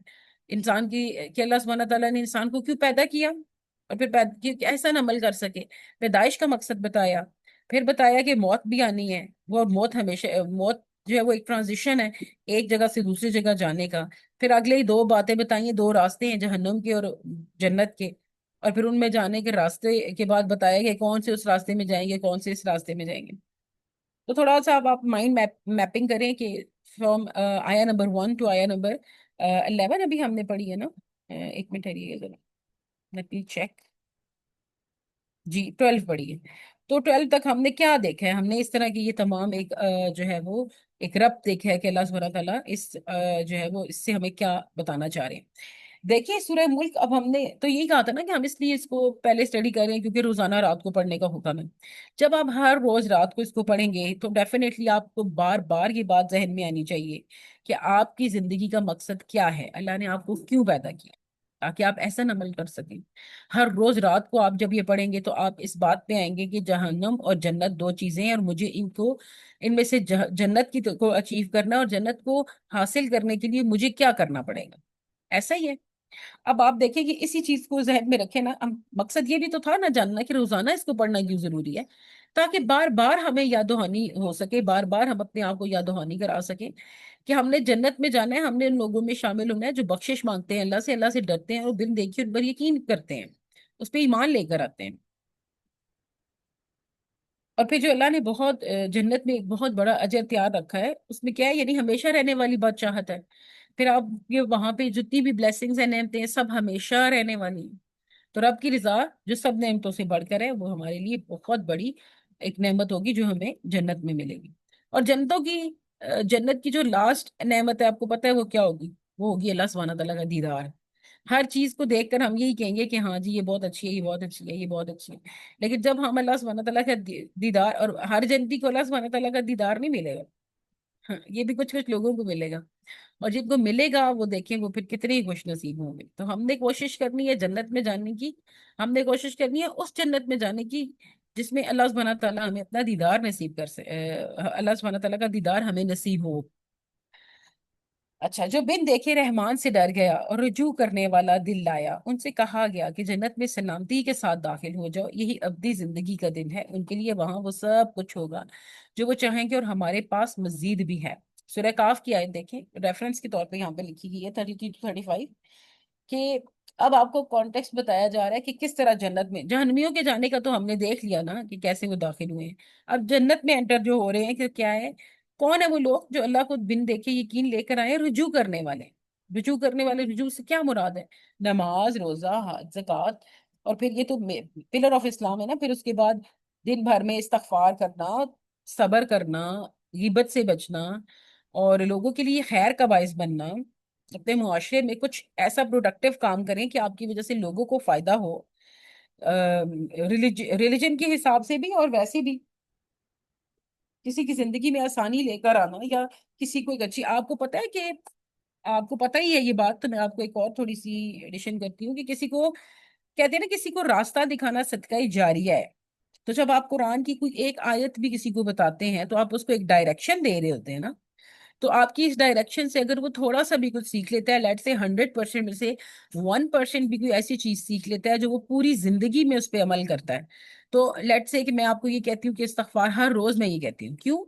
انسان کی، کہ اللہ سبحانہ تعالیٰ نے انسان کو کیوں پیدا کیا، اور پھر کہ احسن عمل کر سکے، پیدائش کا مقصد بتایا، پھر بتایا کہ موت بھی آنی ہے، وہ موت ہمیشہ، موت جو ہے وہ ایک ٹرانزیشن ہے ایک جگہ سے دوسری جگہ جانے کا۔ پھر اگلے ہی دو باتیں بتائی ہیں، دو راستے ہیں جہنم کے اور جنت کے، اور پھر ان میں جانے کے راستے کے بعد بتایا کہ کون سے اس راستے میں جائیں گے، کون سے اس راستے میں جائیں گے۔ تو تھوڑا سا اب آپ مائنڈ میپنگ کریں کہ فرام آیا نمبر 1 ٹو آیا نمبر 11 ابھی ہم نے پڑھی ہے نا، ایک منٹ ٹھہریے ذرا، لیٹ می چیک، جی 12 پڑھی ہے۔ تو 12 تک ہم نے کیا دیکھا ہے؟ ہم نے اس طرح کی یہ تمام ایک جو ہے وہ ایک ربط دیکھا ہے کہ اللہ سبحانہ تعالیٰ اس جو ہے وہ اس سے ہمیں کیا بتانا چاہ رہے ہیں۔ دیکھیے سورہ ملک، اب ہم نے تو یہی کہا تھا نا کہ ہم اس لیے اس کو پہلے اسٹڈی کر رہے ہیں کیونکہ روزانہ رات کو پڑھنے کا حکم ہے۔ جب آپ ہر روز رات کو اس کو پڑھیں گے تو ڈیفینیٹلی آپ کو بار بار یہ بات ذہن میں آنی چاہیے کہ آپ کی زندگی کا مقصد کیا ہے، اللہ نے آپ کو کیوں پیدا کیا، تاکہ آپ ایسا عمل کر سکیں۔ ہر روز رات کو آپ جب یہ پڑھیں گے تو آپ اس بات پہ آئیں گے کہ جہنم اور جنت دو چیزیں ہیں، اور مجھے ان میں سے جنت کی کو اچیو کرنا، اور جنت کو حاصل کرنے کے لیے مجھے کیا کرنا پڑے گا، ایسا ہی ہے۔ اب آپ دیکھیں کہ اسی چیز کو ذہن میں رکھیں نا، مقصد یہ بھی تو تھا نا جاننا کہ روزانہ اس کو پڑھنا کیوں ضروری ہے، تاکہ بار بار ہمیں یاد دہانی ہو سکے، بار بار ہم اپنے آپ کو یاد دہانی کرا سکیں کہ ہم نے جنت میں جانا ہے، ہم نے ان لوگوں میں شامل ہونا ہے جو بخشش مانگتے ہیں، اللہ سے ڈرتے ہیں، اور بن دیکھے ان پر یقین کرتے ہیں، اس پہ ایمان لے کر آتے ہیں۔ اور پھر جو اللہ نے بہت جنت میں ایک بہت بڑا اجر تیار رکھا ہے، اس میں کیا ہے، یعنی ہمیشہ رہنے والی بادشاہت ہے۔ پھر آپ یہ وہاں پہ جتنی بھی بلیسنگز ہیں، نعمتیں ہیں، سب ہمیشہ رہنے والی ہیں۔ تو رب کی رضا جو سب نعمتوں سے بڑھ کر ہے، وہ ہمارے لیے بہت بڑی ایک نعمت ہوگی جو ہمیں جنت میں ملے گی۔ اور جنتوں کی جنت کی جو لاسٹ نعمت ہے، آپ کو پتہ ہے وہ کیا ہوگی؟ وہ ہوگی اللہ سبحانہ تعالیٰ کا دیدار۔ ہر چیز کو دیکھ کر ہم یہی کہیں گے کہ ہاں جی یہ بہت اچھی ہے، یہ بہت اچھی ہے، یہ بہت اچھی ہے، لیکن جب ہم اللہ سبحانہ تعالیٰ کا دیدار، اور ہر جنتی کو اللہ سبحانہ تعالیٰ کا دیدار نہیں ملے گا، ہاں یہ بھی کچھ کچھ لوگوں کو ملے گا، اور جن کو ملے گا وہ دیکھیں وہ پھر کتنے ہی خوش نصیب ہوں گے۔ تو ہم نے کوشش کرنی ہے جنت میں جانے کی، ہم نے کوشش کرنی ہے اس جنت میں جانے کی جس میں اللہ سبحانہ تعالیٰ ہمیں اپنا دیدار نصیب اللہ سبحانہ تعالیٰ کا دیدار ہمیں نصیب ہو۔ اچھا، جو بن دیکھے رحمان سے ڈر گیا اور رجوع کرنے والا دل لایا، ان سے کہا گیا کہ جنت میں سلامتی کے ساتھ داخل ہو جاؤ، یہی ابدی زندگی کا دن ہے، ان کے لیے وہاں وہ سب کچھ ہوگا جو وہ چاہیں گے، اور ہمارے پاس مزید بھی ہے۔ سورہ کاف کی آیت دیکھیں، ریفرنس کے طور پہ یہاں پہ لکھی گئی ہے 33-35، کہ اب آپ کو کانٹیکسٹ بتایا جا رہا ہے کہ کس طرح جنت میں، جہنمیوں کے جانے کا تو ہم نے دیکھ لیا نا کہ کیسے وہ داخل ہوئے ہیں، اب جنت میں انٹر جو ہو رہے ہیں کہ کیا ہے، کون ہے وہ لوگ جو اللہ کو بن دیکھے یقین لے کر آئے، رجوع کرنے والے۔ رجوع کرنے والے، رجوع سے کیا مراد ہے؟ نماز، روزہ، حج، زکوٰۃ، اور پھر یہ تو پلر آف اسلام ہے نا، پھر اس کے بعد دن بھر میں استغفار کرنا، صبر کرنا، غیبت سے بچنا، اور لوگوں کے لیے خیر کا باعث بننا، اپنے معاشرے میں کچھ ایسا پروڈکٹیو کام کریں کہ آپ کی وجہ سے لوگوں کو فائدہ ہو، ریلیجن کے حساب سے بھی اور ویسے بھی، کسی کی زندگی میں آسانی لے کر آنا، یا کسی کو ایک اچھی، آپ کو پتہ ہے کہ آپ کو پتہ ہی ہے یہ بات، تو میں آپ کو ایک اور تھوڑی سی ایڈیشن کرتی ہوں کہ کسی کو کہتے ہیں نا، کسی کو راستہ دکھانا صدقہ جاریہ ہے۔ تو جب آپ قرآن کی کوئی ایک آیت بھی کسی کو بتاتے ہیں تو آپ اس کو ایک ڈائریکشن دے رہے ہوتے ہیں نا، تو آپ کی اس ڈائریکشن سے اگر وہ تھوڑا سا بھی کچھ سیکھ لیتا ہے، لیٹ سے 100% میں سے 1% بھی کوئی ایسی چیز سیکھ لیتا ہے جو وہ پوری زندگی میں اس پہ عمل کرتا ہے، تو لیٹ سے کہ میں آپ کو یہ کہتی ہوں کہ استغفار ہر روز میں یہ کہتی ہوں، کیوں؟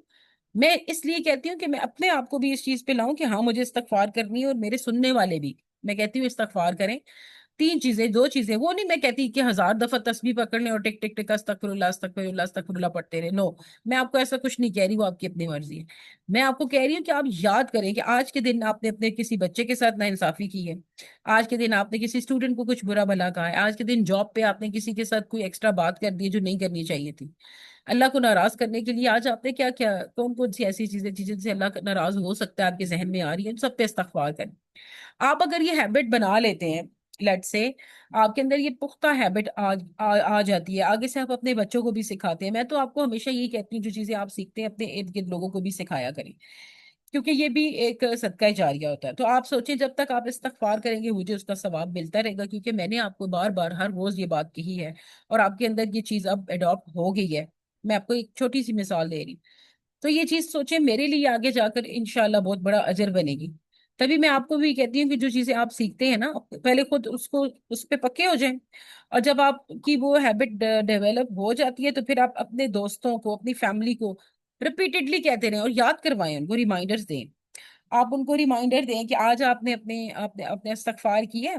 میں اس لیے کہتی ہوں کہ میں اپنے آپ کو بھی اس چیز پہ لاؤں کہ ہاں مجھے استغفار کرنی ہے، اور میرے سننے والے بھی، میں کہتی ہوں استغفار کریں۔ تین چیزیں، دو چیزیں، وہ نہیں میں کہتی کہ 1000 دفعہ تسبیح پکڑ لیں اور ٹک ٹک ٹک استغفر اللہ استغفر اللہ استغفر اللہ پڑھتے رہے، نو، میں آپ کو ایسا کچھ نہیں کہہ رہی، وہ آپ کی اپنی مرضی ہے۔ میں آپ کو کہہ رہی ہوں کہ آپ یاد کریں کہ آج کے دن آپ نے اپنے کسی بچے کے ساتھ ناانصافی کی ہے، آج کے دن آپ نے کسی اسٹوڈنٹ کو کچھ برا بھلا کہا ہے، آج کے دن جاب پہ آپ نے کسی کے ساتھ کوئی ایکسٹرا بات کر دی جو نہیں کرنی چاہیے تھی، اللہ کو ناراض کرنے کے لیے آج آپ نے کیا کیا، کون کون سی ایسی چیزیں تھی جن سے اللہ ناراض ہو سکتا ہے آپ کے ذہن میں آ رہی ہے، ان سب پہ استغفار کریں۔ آپ اگر یہ ہیبٹ بنا لیتے ہیں، لیٹ سے آپ کے اندر یہ پختہ ہیبٹ آ جاتی ہے، آگے سے آپ اپنے بچوں کو بھی سکھاتے ہیں۔ میں تو آپ کو ہمیشہ یہی کہتی ہوں، جو چیزیں آپ سیکھتے ہیں اپنے ارد گرد لوگوں کو بھی سکھایا کریں، کیونکہ یہ بھی ایک صدقہ جاریہ ہوتا ہے۔ تو آپ سوچیں جب تک آپ استغفار کریں گے مجھے اس کا ثواب ملتا رہے گا، کیونکہ میں نے آپ کو بار بار ہر روز یہ بات کہی ہے، اور آپ کے اندر یہ چیز اب اڈاپٹ ہو گئی ہے۔ میں آپ کو ایک چھوٹی سی مثال دے رہی ہوں، تو یہ چیز سوچیں میرے لیے آگے جا کر انشاءاللہ بہت بڑا اجر بنے گی۔ تبھی میں آپ کو بھی کہتی ہوں کہ جو چیزیں آپ سیکھتے ہیں نا، پہلے خود اس پہ پکے ہو جائیں، اور جب آپ کی وہ ہیبٹ ڈیولپ ہو جاتی ہے تو پھر آپ اپنے دوستوں کو، اپنی فیملی کو ریپیٹڈلی کہتے رہیں اور یاد کروائیں، ان کو ریمائنڈرز دیں۔ آپ ان کو ریمائنڈر دیں کہ آج آپ نے اپنے استغفار کی ہے،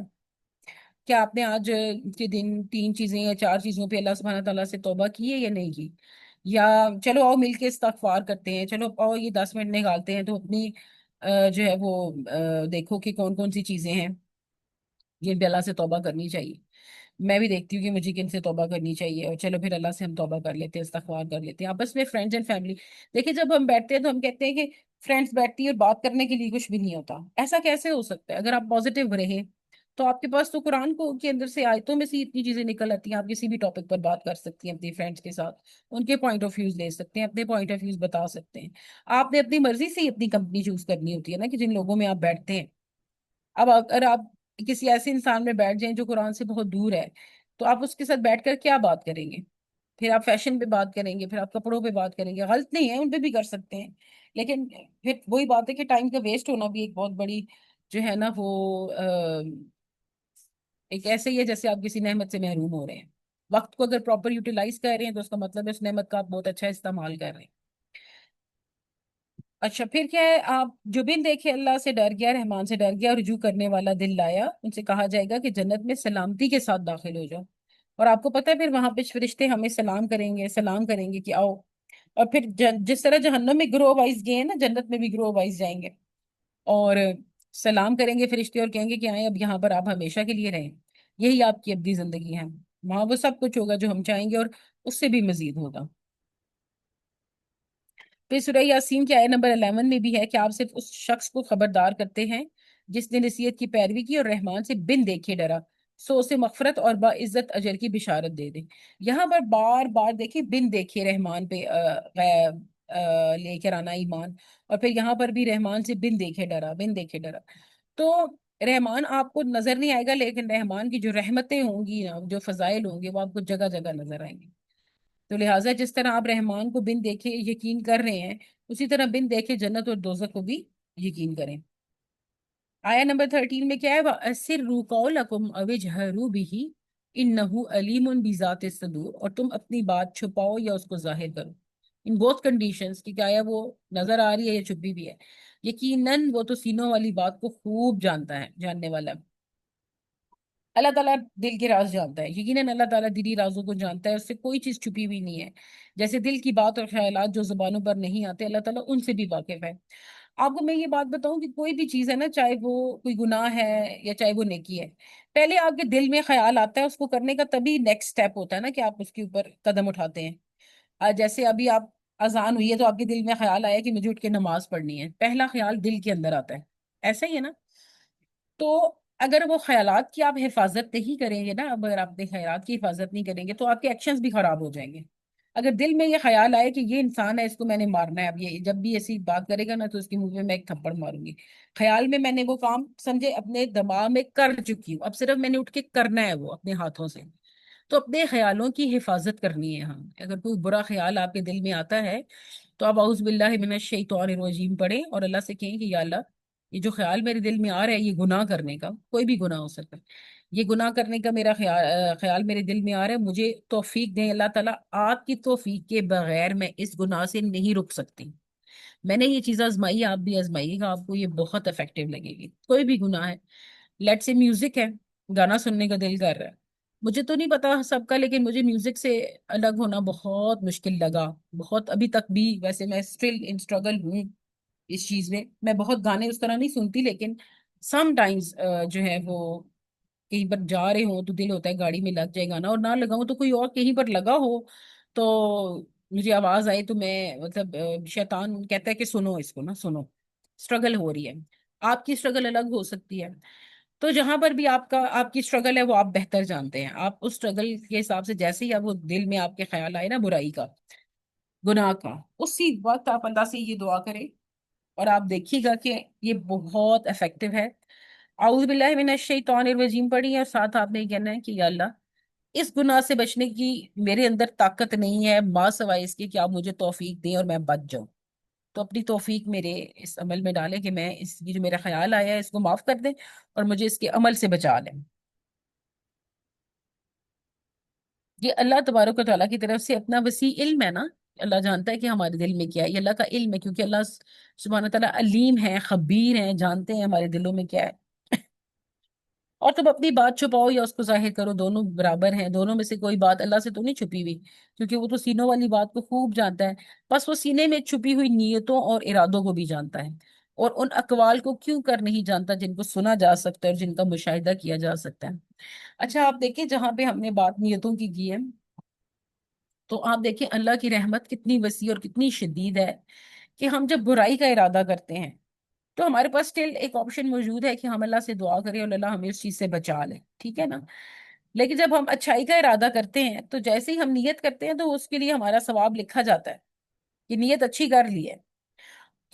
کیا آپ نے آج کے دن 3 چیزیں یا 4 چیزوں پہ اللہ سبحانہ تعالیٰ سے توبہ کی ہے یا نہیں کی؟ یا چلو آؤ مل کے استغفار کرتے ہیں، چلو آؤ یہ 10 منٹ نکالتے ہیں تو اپنی جو ہے وہ دیکھو کہ کون کون سی چیزیں ہیں جن پہ اللہ سے توبہ کرنی چاہیے۔ میں بھی دیکھتی ہوں کہ مجھے کن سے توبہ کرنی چاہیے، اور چلو پھر اللہ سے ہم توبہ کر لیتے ہیں، استغفار کر لیتے ہیں آپس میں، فرینڈز اینڈ فیملی۔ دیکھیں جب ہم بیٹھتے ہیں تو ہم کہتے ہیں کہ فرینڈز بیٹھتی ہیں اور بات کرنے کے لیے کچھ بھی نہیں ہوتا، ایسا کیسے ہو سکتا ہے؟ اگر آپ پازیٹیو رہیں تو آپ کے پاس تو قرآن کو کے اندر سے آیتوں میں سے اتنی چیزیں نکل آتی ہیں، آپ کسی بھی ٹاپک پر بات کر سکتی ہیں اپنی فرینڈز کے ساتھ، ان کے پوائنٹ آف ویوز لے سکتے ہیں، اپنے پوائنٹ آف ویوز بتا سکتے ہیں۔ آپ نے اپنی مرضی سے ہی اپنی کمپنی چوز کرنی ہوتی ہے نا، کہ جن لوگوں میں آپ بیٹھتے ہیں۔ اب اگر آپ کسی ایسے انسان میں بیٹھ جائیں جو قرآن سے بہت دور ہے، تو آپ اس کے ساتھ بیٹھ کر کیا بات کریں گے؟ پھر آپ فیشن پہ بات کریں گے، پھر آپ کپڑوں پہ بات کریں گے، غلط نہیں ہے، ان پہ بھی کر سکتے ہیں، لیکن پھر وہی بات ہے کہ ٹائم کا ویسٹ ہونا بھی ایک بہت بڑی جو ہے نا وہ ایک ایسے ہی ہے جیسے آپ کسی نعمت سے محروم ہو رہے ہیں۔ وقت کو اگر پراپر یوٹیلائز کر رہے ہیں تو اس کا مطلب ہے اس نعمت کا آپ بہت اچھا استعمال کر رہے ہیں۔ اچھا پھر کیا ہے، آپ جو بن دیکھے اللہ سے ڈر گیا، رحمان سے ڈر گیا، رجوع کرنے والا دل لایا، ان سے کہا جائے گا کہ جنت میں سلامتی کے ساتھ داخل ہو جاؤ۔ اور آپ کو پتہ ہے پھر وہاں پہ فرشتے ہمیں سلام کریں گے کہ آؤ۔ اور پھر جس طرح جہنم میں گروہ وائز گئے ہیں نا، جنت میں بھی گروہ وائز جائیں گے، اور سلام کریں گے فرشتے اور کہیں گے کہ آئیں اب یہاں پر آپ ہمیشہ کے لیے رہیں، یہی آپ کی ابدی زندگی ہے۔ وہاں وہ سب کچھ ہوگا جو ہم چاہیں گے، اور اس سے بھی مزید ہوگا۔ پھر سورہ یاسین کی آیت نمبر 11 میں بھی ہے کہ آپ صرف اس شخص کو خبردار کرتے ہیں جس نے نصیحت کی پیروی کی اور رحمان سے بن دیکھے ڈرا، سو اسے مغفرت اور باعزت اجر کی بشارت دے دے۔ یہاں پر بار بار دیکھیں بن دیکھے رحمان پہ لے کر آنا ایمان، اور پھر یہاں پر بھی رحمان سے بن دیکھے ڈرا، بن دیکھے ڈرا۔ تو رحمان آپ کو نظر نہیں آئے گا، لیکن رحمان کی جو رحمتیں ہوں گی نا، جو فضائل ہوں گے، وہ آپ کو جگہ جگہ نظر آئیں گے۔ تو لہٰذا جس طرح آپ رحمان کو بن دیکھے یقین کر رہے ہیں، اسی طرح بن دیکھے جنت اور دوزخ کو بھی یقین کریں۔ آیا نمبر 13 میں کیا ہے، وَأَسِرُّوا قَوْلَكُمْ أَوِ اجْهَرُوا بِهِ إِنَّهُ عَلِيمٌ بِذَاتِ الصُّدُورِ، اور تم اپنی بات چھپاؤ یا اس کو ظاہر کرو، ان بوتھ کنڈیشنز کی کیا ہے، وہ نظر آ رہی ہے یا چھپی بھی ہے، یقیناً وہ تو سینوں والی بات کو خوب جانتا ہے، جاننے والا ہے۔ اللہ تعالیٰ دل کے راز جانتا ہے، یقیناً اللہ تعالیٰ دلی رازوں کو جانتا ہے، اس سے کوئی چیز چھپی ہوئی نہیں ہے۔ جیسے دل کی بات اور خیالات جو زبانوں پر نہیں آتے، اللہ تعالیٰ ان سے بھی واقف ہے۔ آپ کو میں یہ بات بتاؤں کہ کوئی بھی چیز ہے نا، چاہے وہ کوئی گناہ ہے یا چاہے وہ نیکی ہے، پہلے آپ کے دل میں خیال آتا ہے اس کو کرنے کا، تبھی نیکسٹ سٹیپ ہوتا ہے نا کہ آپ اس کے اوپر قدم اٹھاتے ہیں۔ جیسے ابھی آپ اذان ہوئی ہے تو آپ کے دل میں خیال آیا کہ مجھے اٹھ کے نماز پڑھنی ہے، پہلا خیال دل کے اندر آتا ہے، ایسا ہی ہے نا؟ تو اگر وہ خیالات کی آپ حفاظت نہیں کریں گے نا، اگر آپ اپنے خیالات کی حفاظت نہیں کریں گے تو آپ کے ایکشنز بھی خراب ہو جائیں گے۔ اگر دل میں یہ خیال آئے کہ یہ انسان ہے، اس کو میں نے مارنا ہے، اب یہ جب بھی ایسی بات کرے گا نا تو اس کے منہ میں ایک تھپڑ ماروں گی، خیال میں نے وہ کام سمجھے اپنے دماغ میں کر چکی ہوں، اب صرف میں نے اٹھ کے کرنا ہے وہ اپنے ہاتھوں سے۔ تو اپنے خیالوں کی حفاظت کرنی ہے ہم، اگر کوئی برا خیال آپ کے دل میں آتا ہے تو آپ اعوذ باللہ من الشیطان الرجیم پڑھیں اور اللہ سے کہیں کہ یا اللہ، یہ جو خیال میرے دل میں آ رہا ہے یہ گناہ کرنے کا، کوئی بھی گناہ ہو سکتا ہے، یہ گناہ کرنے کا میرا خیال میرے دل میں آ رہا ہے، مجھے توفیق دیں اللہ تعالیٰ، آپ کی توفیق کے بغیر میں اس گناہ سے نہیں رک سکتی۔ میں نے یہ چیز آزمائی ہے، آپ بھی آزمائیے گا، آپ کو یہ بہت افیکٹو لگے گی۔ کوئی بھی گناہ ہے، لیٹ سے میوزک ہے، گانا سننے کا دل کر رہا ہے، مجھے تو نہیں پتا سب کا، لیکن مجھے میوزک سے الگ ہونا بہت مشکل لگا، بہت، ابھی تک بھی ویسے میں اسٹل ان اسٹرگل ہوں اس چیز میں بہت گانے اس طرح نہیں سنتی، لیکن سم ٹائمز جو ہے وہ کہیں پر جا رہے ہوں تو دل ہوتا ہے گاڑی میں لگ جائے گانا، اور نہ لگاؤں تو کوئی اور کہیں پر لگا ہو تو مجھے آواز آئی تو میں مطلب شیطان کہتا ہے کہ سنو اس کو نا، سنو، اسٹرگل ہو رہی ہے، آپ کی اسٹرگل الگ ہو سکتی ہے، تو جہاں پر بھی آپ کی اسٹرگل ہے وہ آپ بہتر جانتے ہیں، آپ اس اسٹرگل کے حساب سے جیسے ہی اب وہ دل میں آپ کے خیال آئے نا برائی کا، گناہ کا، اسی وقت آپ اللہ سے یہ دعا کریں، اور آپ دیکھیے گا کہ یہ بہت افیکٹو ہے۔ اعوذ باللہ من الشیطان الرجیم پڑھی، اور ساتھ آپ نے یہ کہنا ہے کہ یا اللہ، اس گناہ سے بچنے کی میرے اندر طاقت نہیں ہے ماں سوائے اس کی کہ آپ مجھے توفیق دیں اور میں بچ جاؤں، تو اپنی توفیق میرے اس عمل میں ڈالیں کہ میں اس کی جو میرا خیال آیا ہے اس کو معاف کر دیں اور مجھے اس کے عمل سے بچا لیں۔ یہ اللہ تبارک و تعالیٰ کی طرف سے اپنا وسیع علم ہے نا، اللہ جانتا ہے کہ ہمارے دل میں کیا ہے، یہ اللہ کا علم ہے، کیونکہ اللہ سبحانہ تعالیٰ علیم ہے، خبیر ہیں، جانتے ہیں ہمارے دلوں میں کیا ہے۔ اور تم اپنی بات چھپاؤ یا اس کو ظاہر کرو، دونوں برابر ہیں، دونوں میں سے کوئی بات اللہ سے تو نہیں چھپی ہوئی، کیونکہ وہ تو سینوں والی بات کو خوب جانتا ہے، بس وہ سینے میں چھپی ہوئی نیتوں اور ارادوں کو بھی جانتا ہے، اور ان اقوال کو کیوں کر نہیں جانتا جن کو سنا جا سکتا ہے اور جن کا مشاہدہ کیا جا سکتا ہے۔ اچھا آپ دیکھیں، جہاں پہ ہم نے بات نیتوں کی ہے، تو آپ دیکھیں اللہ کی رحمت کتنی وسیع اور کتنی شدید ہے، کہ ہم جب برائی کا ارادہ کرتے ہیں تو ہمارے پاس اسٹل ایک آپشن موجود ہے کہ ہم اللہ سے دعا کریں اور اللہ ہمیں اس چیز سے بچا لے، ٹھیک ہے نا؟ لیکن جب ہم اچھائی کا ارادہ کرتے ہیں تو جیسے ہی ہم نیت کرتے ہیں تو اس کے لیے ہمارا ثواب لکھا جاتا ہے کہ نیت اچھی کر لی ہے،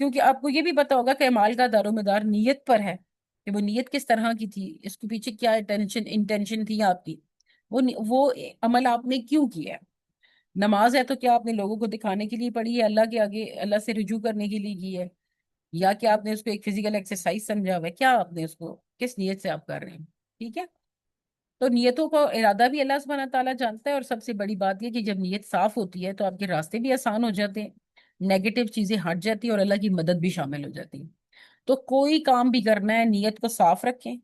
کیونکہ آپ کو یہ بھی پتا ہوگا کہ اعمال کا دار و مدار نیت پر ہے، کہ وہ نیت کس طرح کی تھی، اس کے پیچھے کیا انٹینشن تھی آپ کی، وہ عمل آپ نے کیوں کیا ہے۔ نماز ہے تو کیا آپ نے لوگوں کو دکھانے کے لیے پڑھی ہے، اللہ کے آگے اللہ سے رجوع کرنے کے لیے کی ہے، یا کہ آپ نے اس کو ایک فزیکل ایکسرسائز سمجھا ہوا ہے، کیا آپ نے اس کو کس نیت سے آپ کر رہے ہیں، ٹھیک ہے؟ تو نیتوں کو ارادہ بھی اللہ سبحانہ تعالیٰ جانتا ہے، اور سب سے بڑی بات یہ کہ جب نیت صاف ہوتی ہے تو آپ کے راستے بھی آسان ہو جاتے ہیں، نیگیٹو چیزیں ہٹ جاتی ہیں اور اللہ کی مدد بھی شامل ہو جاتی ہے۔ تو کوئی کام بھی کرنا ہے نیت کو صاف رکھیں،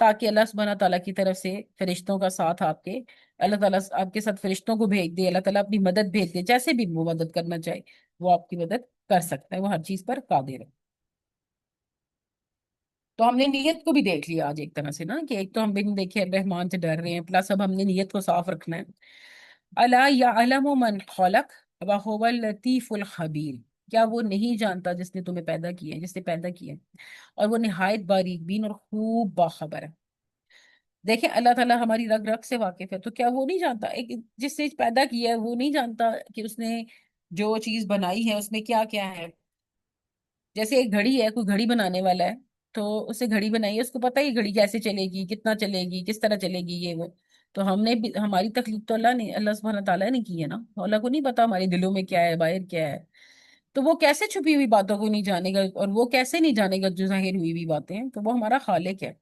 تاکہ اللہ سبحانہ تعالیٰ کی طرف سے فرشتوں کا ساتھ آپ کے، اللہ تعالیٰ آپ کے ساتھ فرشتوں کو بھیج دے، اللہ تعالیٰ اپنی مدد بھیج دے، جیسے بھی وہ مدد کرنا چاہے وہ آپ کی مدد کر سکتا ہے، وہ ہر چیز پر قادر ہے۔ تو ہم نے نیت کو بھی دیکھ لیا آج ایک طرح سے نا، کہ ایک تو ہم بن دیکھے رحمان سے ڈر رہے ہیں، پلس اب ہم نے نیت کو صاف رکھنا ہے۔ الا یعلم من خلق وهو اللطیف الخبیر، کیا وہ نہیں جانتا جس نے تمہیں پیدا کیا ہے، جس نے پیدا کیا ہے اور وہ نہایت باریک بین اور خوب باخبر ہے۔ دیکھیں اللہ تعالیٰ ہماری رگ رگ سے واقف ہے، تو کیا وہ نہیں جانتا، ایک جس نے پیدا کیا ہے وہ نہیں جانتا کہ اس نے جو چیز بنائی ہے اس میں کیا کیا ہے؟ جیسے ایک گھڑی ہے، کوئی گھڑی بنانے والا ہے، تو اسے گھڑی بنائی ہے، اس کو پتہ ہی گھڑی کیسے چلے گی، کتنا چلے گی، کس طرح چلے گی، یہ وہ، تو ہم نے بھی ہماری تخلیق تو اللہ نے، اللہ سبحانہ تعالیٰ نے کی ہے نا، اللہ کو نہیں پتا ہمارے دلوں میں کیا ہے، باہر کیا ہے، تو وہ کیسے چھپی ہوئی باتوں کو نہیں جانے گا، اور وہ کیسے نہیں جانے گا جو ظاہر ہوئی ہوئی باتیں ہیں، تو وہ ہمارا خالق ہے،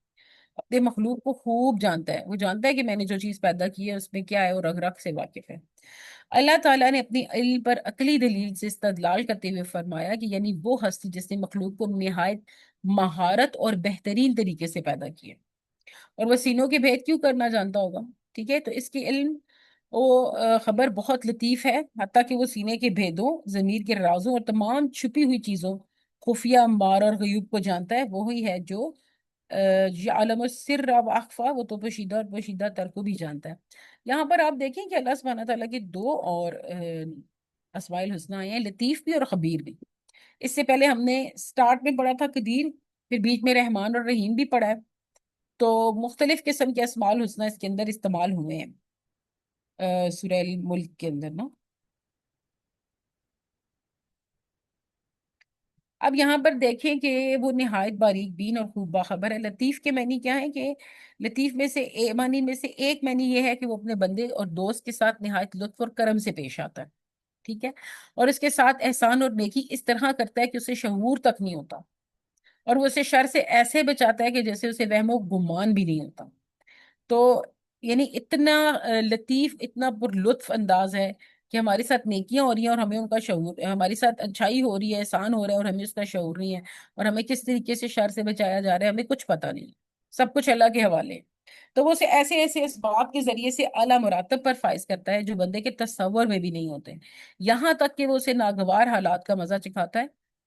اپنے مخلوق کو خوب جانتا ہے، وہ جانتا ہے کہ میں نے جو چیز پیدا کی ہے اس میں کیا ہے، اور رگ رگ سے واقف ہے۔ اللہ تعالیٰ نے اپنی علم پر عقلی دلیل سے استدلال کرتے ہوئے فرمایا کہ یعنی وہ ہستی جس نے مخلوق کو نہایت مہارت اور بہترین طریقے سے پیدا کیا، اور وہ سینوں کے بھید کیوں کرنا جانتا ہوگا، ٹھیک ہے؟ تو اس کی علم وہ خبر بہت لطیف ہے، حتیٰ کہ وہ سینے کے بھیدوں، ضمیر کے رازوں اور تمام چھپی ہوئی چیزوں، خفیہ امار اور غیوب کو جانتا ہے، وہی ہے جو عالم السر و اخفا، وہ تو پوشیدہ اور پوشیدہ تر کو بھی جانتا ہے۔ یہاں پر آپ دیکھیں کہ اللہ سبحانہ تعالیٰ کے دو اور اسماء الحسنہ آئے ہیں، لطیف بھی اور خبیر بھی۔ اس سے پہلے ہم نے سٹارٹ میں پڑھا تھا قدیر، پھر بیچ میں رحمان اور رحیم بھی پڑھا ہے، تو مختلف قسم کے اسماء الحسنہ اس کے اندر استعمال ہوئے ہیں سورہ الملک کے اندر نا۔ اب یہاں پر دیکھیں کہ وہ نہایت باریک بین اور خوب باخبر ہے۔ لطیف کے معنی کیا ہے کہ لطیف میں سے معنی میں سے ایک معنی یہ ہے کہ وہ اپنے بندے اور دوست کے ساتھ نہایت لطف اور کرم سے پیش آتا ہے، ٹھیک ہے؟ اور اس کے ساتھ احسان اور نیکی اس طرح کرتا ہے کہ اسے شعور تک نہیں ہوتا، اور وہ اسے شر سے ایسے بچاتا ہے کہ جیسے اسے وہم و گمان بھی نہیں ہوتا۔ تو یعنی اتنا لطیف، اتنا پر لطف انداز ہے کہ ہمارے ساتھ نیکیاں ہو رہی ہیں اور ہمیں ان کا شعور، ہمارے ساتھ اچھائی ہو رہی ہے، احسان ہو رہا ہے اور ہمیں اس کا شعور نہیں ہے، اور ہمیں کس طریقے سے شر سے بچایا جا رہا ہے ہمیں کچھ پتہ نہیں، سب کچھ اللہ کے حوالے ہے۔ تو وہ اسے ایسے ایسے اسباب کے ذریعے سے اعلیٰ مراتب پر فائز کرتا ہے جو بندے کے تصور میں بھی نہیں ہوتے، یہاں تک کہ وہ اسے ناگوار حالات کا مزہ چکھاتا ہے،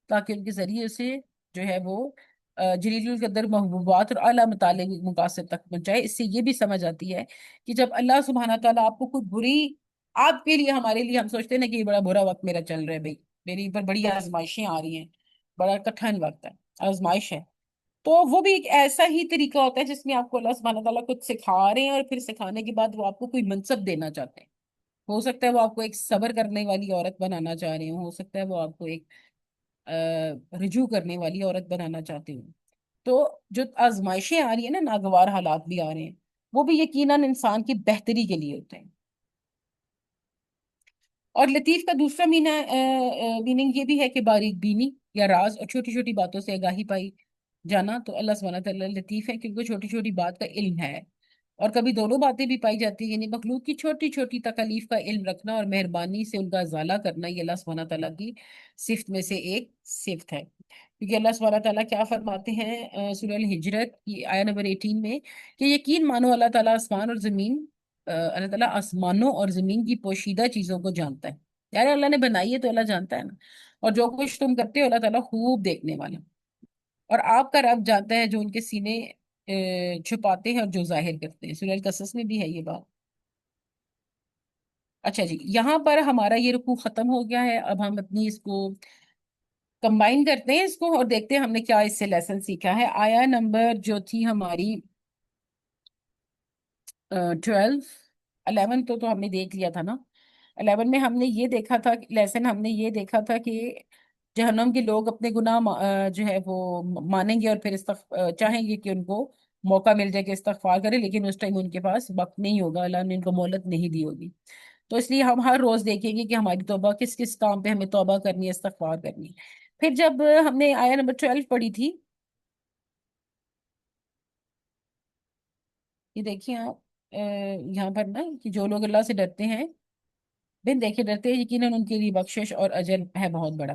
تاکہ ان کے ذریعے سے جو ہے وہ جلیل القدر محبوبات اور اعلیٰ مطالب مقاصد تک پہنچائے۔ اس سے یہ بھی سمجھ آتی ہے کہ جب اللہ سبحانہ تعالیٰ آپ کو کوئی بری آپ کے لیے ہمارے لیے ہم سوچتے ہیں نا کہ یہ بڑا برا وقت میرا چل رہا ہے بھائی، میری اوپر بڑی آزمائشیں آ رہی ہیں، بڑا کٹھن وقت ہے، آزمائش ہے. تو وہ بھی ایک ایسا ہی طریقہ ہوتا ہے جس میں آپ کو اللہ سبحانہ تعالیٰ کچھ سکھا رہے ہیں، اور پھر سکھانے کے بعد وہ آپ کو کوئی منصب دینا چاہتے ہیں. ہو سکتا ہے وہ آپ کو ایک صبر کرنے والی عورت بنانا چاہ رہے ہوں، ہو سکتا ہے وہ آپ کو ایک رجوع کرنے والی عورت بنانا چاہتے ہوں. تو جو آزمائشیں آ رہی ہیں نا، ناگوار حالات بھی آ رہے ہیں، وہ بھی یقیناً انسان کی بہتری کے لیے ہوتے ہیں. اور لطیف کا دوسرا میننگ یہ بھی ہے کہ باریک بینی یا راز اور چھوٹی چھوٹی باتوں سے آگاہی پائی جانا. تو اللہ سبحانہ تعالیٰ لطیف ہے کیونکہ چھوٹی چھوٹی بات کا علم ہے. اور کبھی دونوں باتیں بھی پائی جاتی ہیں، یعنی مخلوق کی چھوٹی چھوٹی تکالیف کا علم رکھنا اور مہربانی سے ان کا ازالہ کرنا، یہ اللہ سبحانہ تعالیٰ کی صفت میں سے ایک صفت ہے. کیونکہ اللہ سبحانہ تعالیٰ کیا فرماتے ہیں سورہ الحجرت کی آیہ نمبر 18 میں، کہ یقین مانو اللہ تعالیٰ آسمان اور زمین اللہ تعالیٰ آسمانوں اور زمین کی پوشیدہ چیزوں کو جانتا ہے. یار اللہ نے بنائی ہے تو اللہ جانتا ہے نا. اور جو کچھ تم کرتے ہو اللہ تعالیٰ خوب دیکھنے والا. اور آپ کا رب جانتا ہے جو ان کے سینے چھپاتے ہیں اور جو ظاہر کرتے ہیں. سورہ القصص میں بھی ہے یہ بات. اچھا جی، یہاں پر ہمارا یہ رکوع ختم ہو گیا ہے. اب ہم اپنی اس کو کمبائن کرتے ہیں اس کو اور دیکھتے ہیں ہم نے کیا اس سے لیسن سیکھا ہے. آیا نمبر جو تھی ہماری 12، 11 تو ہم نے دیکھ لیا تھا نا. 11 میں ہم نے یہ دیکھا تھا، لیسن ہم نے یہ دیکھا تھا کہ جہنم کے لوگ اپنے گناہ جو ہے وہ مانیں گے، اور پھر چاہیں گے کہ ان کو موقع مل جائے کہ استغفار کرے، لیکن اس ٹائم ان کے پاس وقت نہیں ہوگا، اللہ نے ان کو مہلت نہیں دی ہوگی. تو اس لیے ہم ہر روز دیکھیں گے کہ ہماری توبہ کس کس کام پہ ہمیں توبہ کرنی ہے، استغفار کرنی ہے. پھر جب ہم نے آیا نمبر 12 پڑھی تھی، یہ دیکھیے آپ یہاں پر نا کہ جو لوگ اللہ سے ڈرتے ہیں بن دیکھے ڈرتے ہیں، یقیناً ان کے لیے بخشش اور اجر ہے بہت بڑا.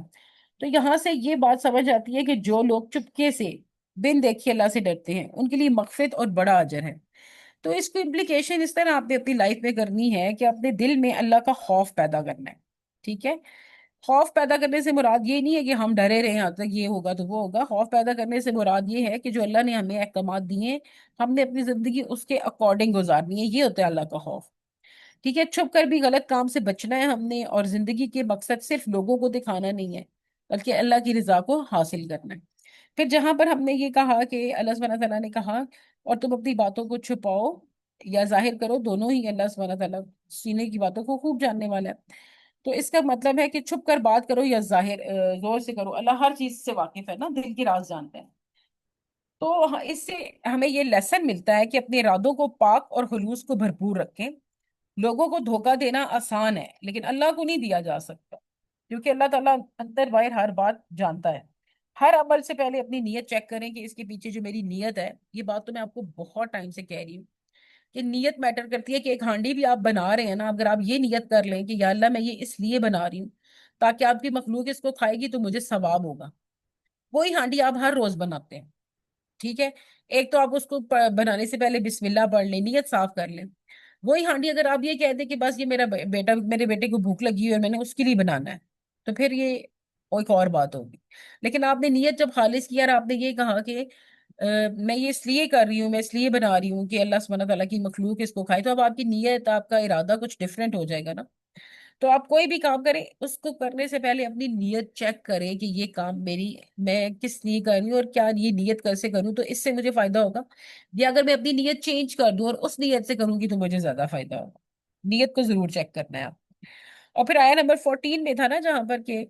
تو یہاں سے یہ بات سمجھ آتی ہے کہ جو لوگ چپکے سے بن دیکھے اللہ سے ڈرتے ہیں ان کے لیے مغفرت اور بڑا اجر ہے. تو اس کو امپلیکیشن اس طرح آپ نے اپنی لائف میں کرنی ہے کہ اپنے دل میں اللہ کا خوف پیدا کرنا ہے. ٹھیک ہے. خوف پیدا کرنے سے مراد یہ نہیں ہے کہ ہم ڈرے رہے ہیں تک یہ ہوگا تو وہ ہوگا. خوف پیدا کرنے سے مراد یہ ہے کہ جو اللہ نے ہمیں احکامات دیے ہیں ہم نے اپنی زندگی اس کے اکارڈنگ گزارنی ہے. یہ ہوتا ہے اللہ کا خوف. ٹھیک ہے. چھپ کر بھی غلط کام سے بچنا ہے ہم نے، اور زندگی کے مقصد صرف لوگوں کو دکھانا نہیں ہے بلکہ اللہ کی رضا کو حاصل کرنا ہے. پھر جہاں پر ہم نے یہ کہا کہ اللہ سبحانہ تعالیٰ نے کہا اور تم اپنی باتوں کو چھپاؤ یا ظاہر کرو، دونوں ہی اللہ سبحانہ تعالیٰ سینے کی باتوں کو خوب جاننے والا ہے. تو اس کا مطلب ہے کہ چھپ کر بات کرو یا ظاہر زور سے کرو، اللہ ہر چیز سے واقف ہے نا، دل کی راز جانتا ہے. تو اس سے ہمیں یہ لیسن ملتا ہے کہ اپنے ارادوں کو پاک اور خلوص کو بھرپور رکھیں. لوگوں کو دھوکہ دینا آسان ہے لیکن اللہ کو نہیں دیا جا سکتا، کیونکہ اللہ تعالیٰ اندر باہر ہر بات جانتا ہے. ہر عمل سے پہلے اپنی نیت چیک کریں کہ اس کے پیچھے جو میری نیت ہے، یہ بات تو میں آپ کو بہت ٹائم سے کہہ رہی ہوں کہ نیت میٹر کرتی ہے. کہ ایک ہانڈی بھی آپ بنا رہے ہیں نا، اگر آپ یہ نیت کر لیں کہ یا اللہ میں یہ اس لیے بنا رہی ہوں تاکہ آپ کی مخلوق اس کو کھائے گی تو مجھے ثواب ہوگا، وہی ہانڈی آپ ہر روز بناتے ہیں. ٹھیک ہے. ایک تو آپ اس کو بنانے سے پہلے بسم اللہ پڑھ لیں، نیت صاف کر لیں. وہی ہانڈی اگر آپ یہ کہہ دیں کہ بس یہ میرا بیٹا، میرے بیٹے کو بھوک لگی ہوئی ہے میں نے اس کے لیے بنانا ہے، تو پھر یہ ایک اور بات ہوگی. لیکن آپ نے نیت جب خالص کیا اور آپ نے یہ کہا کہ میں یہ اس لیے کر رہی ہوں، میں اس لیے بنا رہی ہوں کہ اللہ سبحانہ تعالیٰ کی مخلوق اس کو کھائے، تو اب آپ کی نیت، آپ کا ارادہ کچھ ڈفرینٹ ہو جائے گا نا. تو آپ کوئی بھی کام کریں اس کو کرنے سے پہلے اپنی نیت چیک کریں کہ یہ کام میں کس لیے کر رہی ہوں اور کیا یہ نیت کیسے کروں تو اس سے مجھے فائدہ ہوگا، یا اگر میں اپنی نیت چینج کر دوں اور اس نیت سے کروں گی تو مجھے زیادہ فائدہ ہوگا. نیت کو ضرور چیک کرنا ہے آپ. اور پھر آیا نمبر 14 میں تھا نا جہاں پر کہ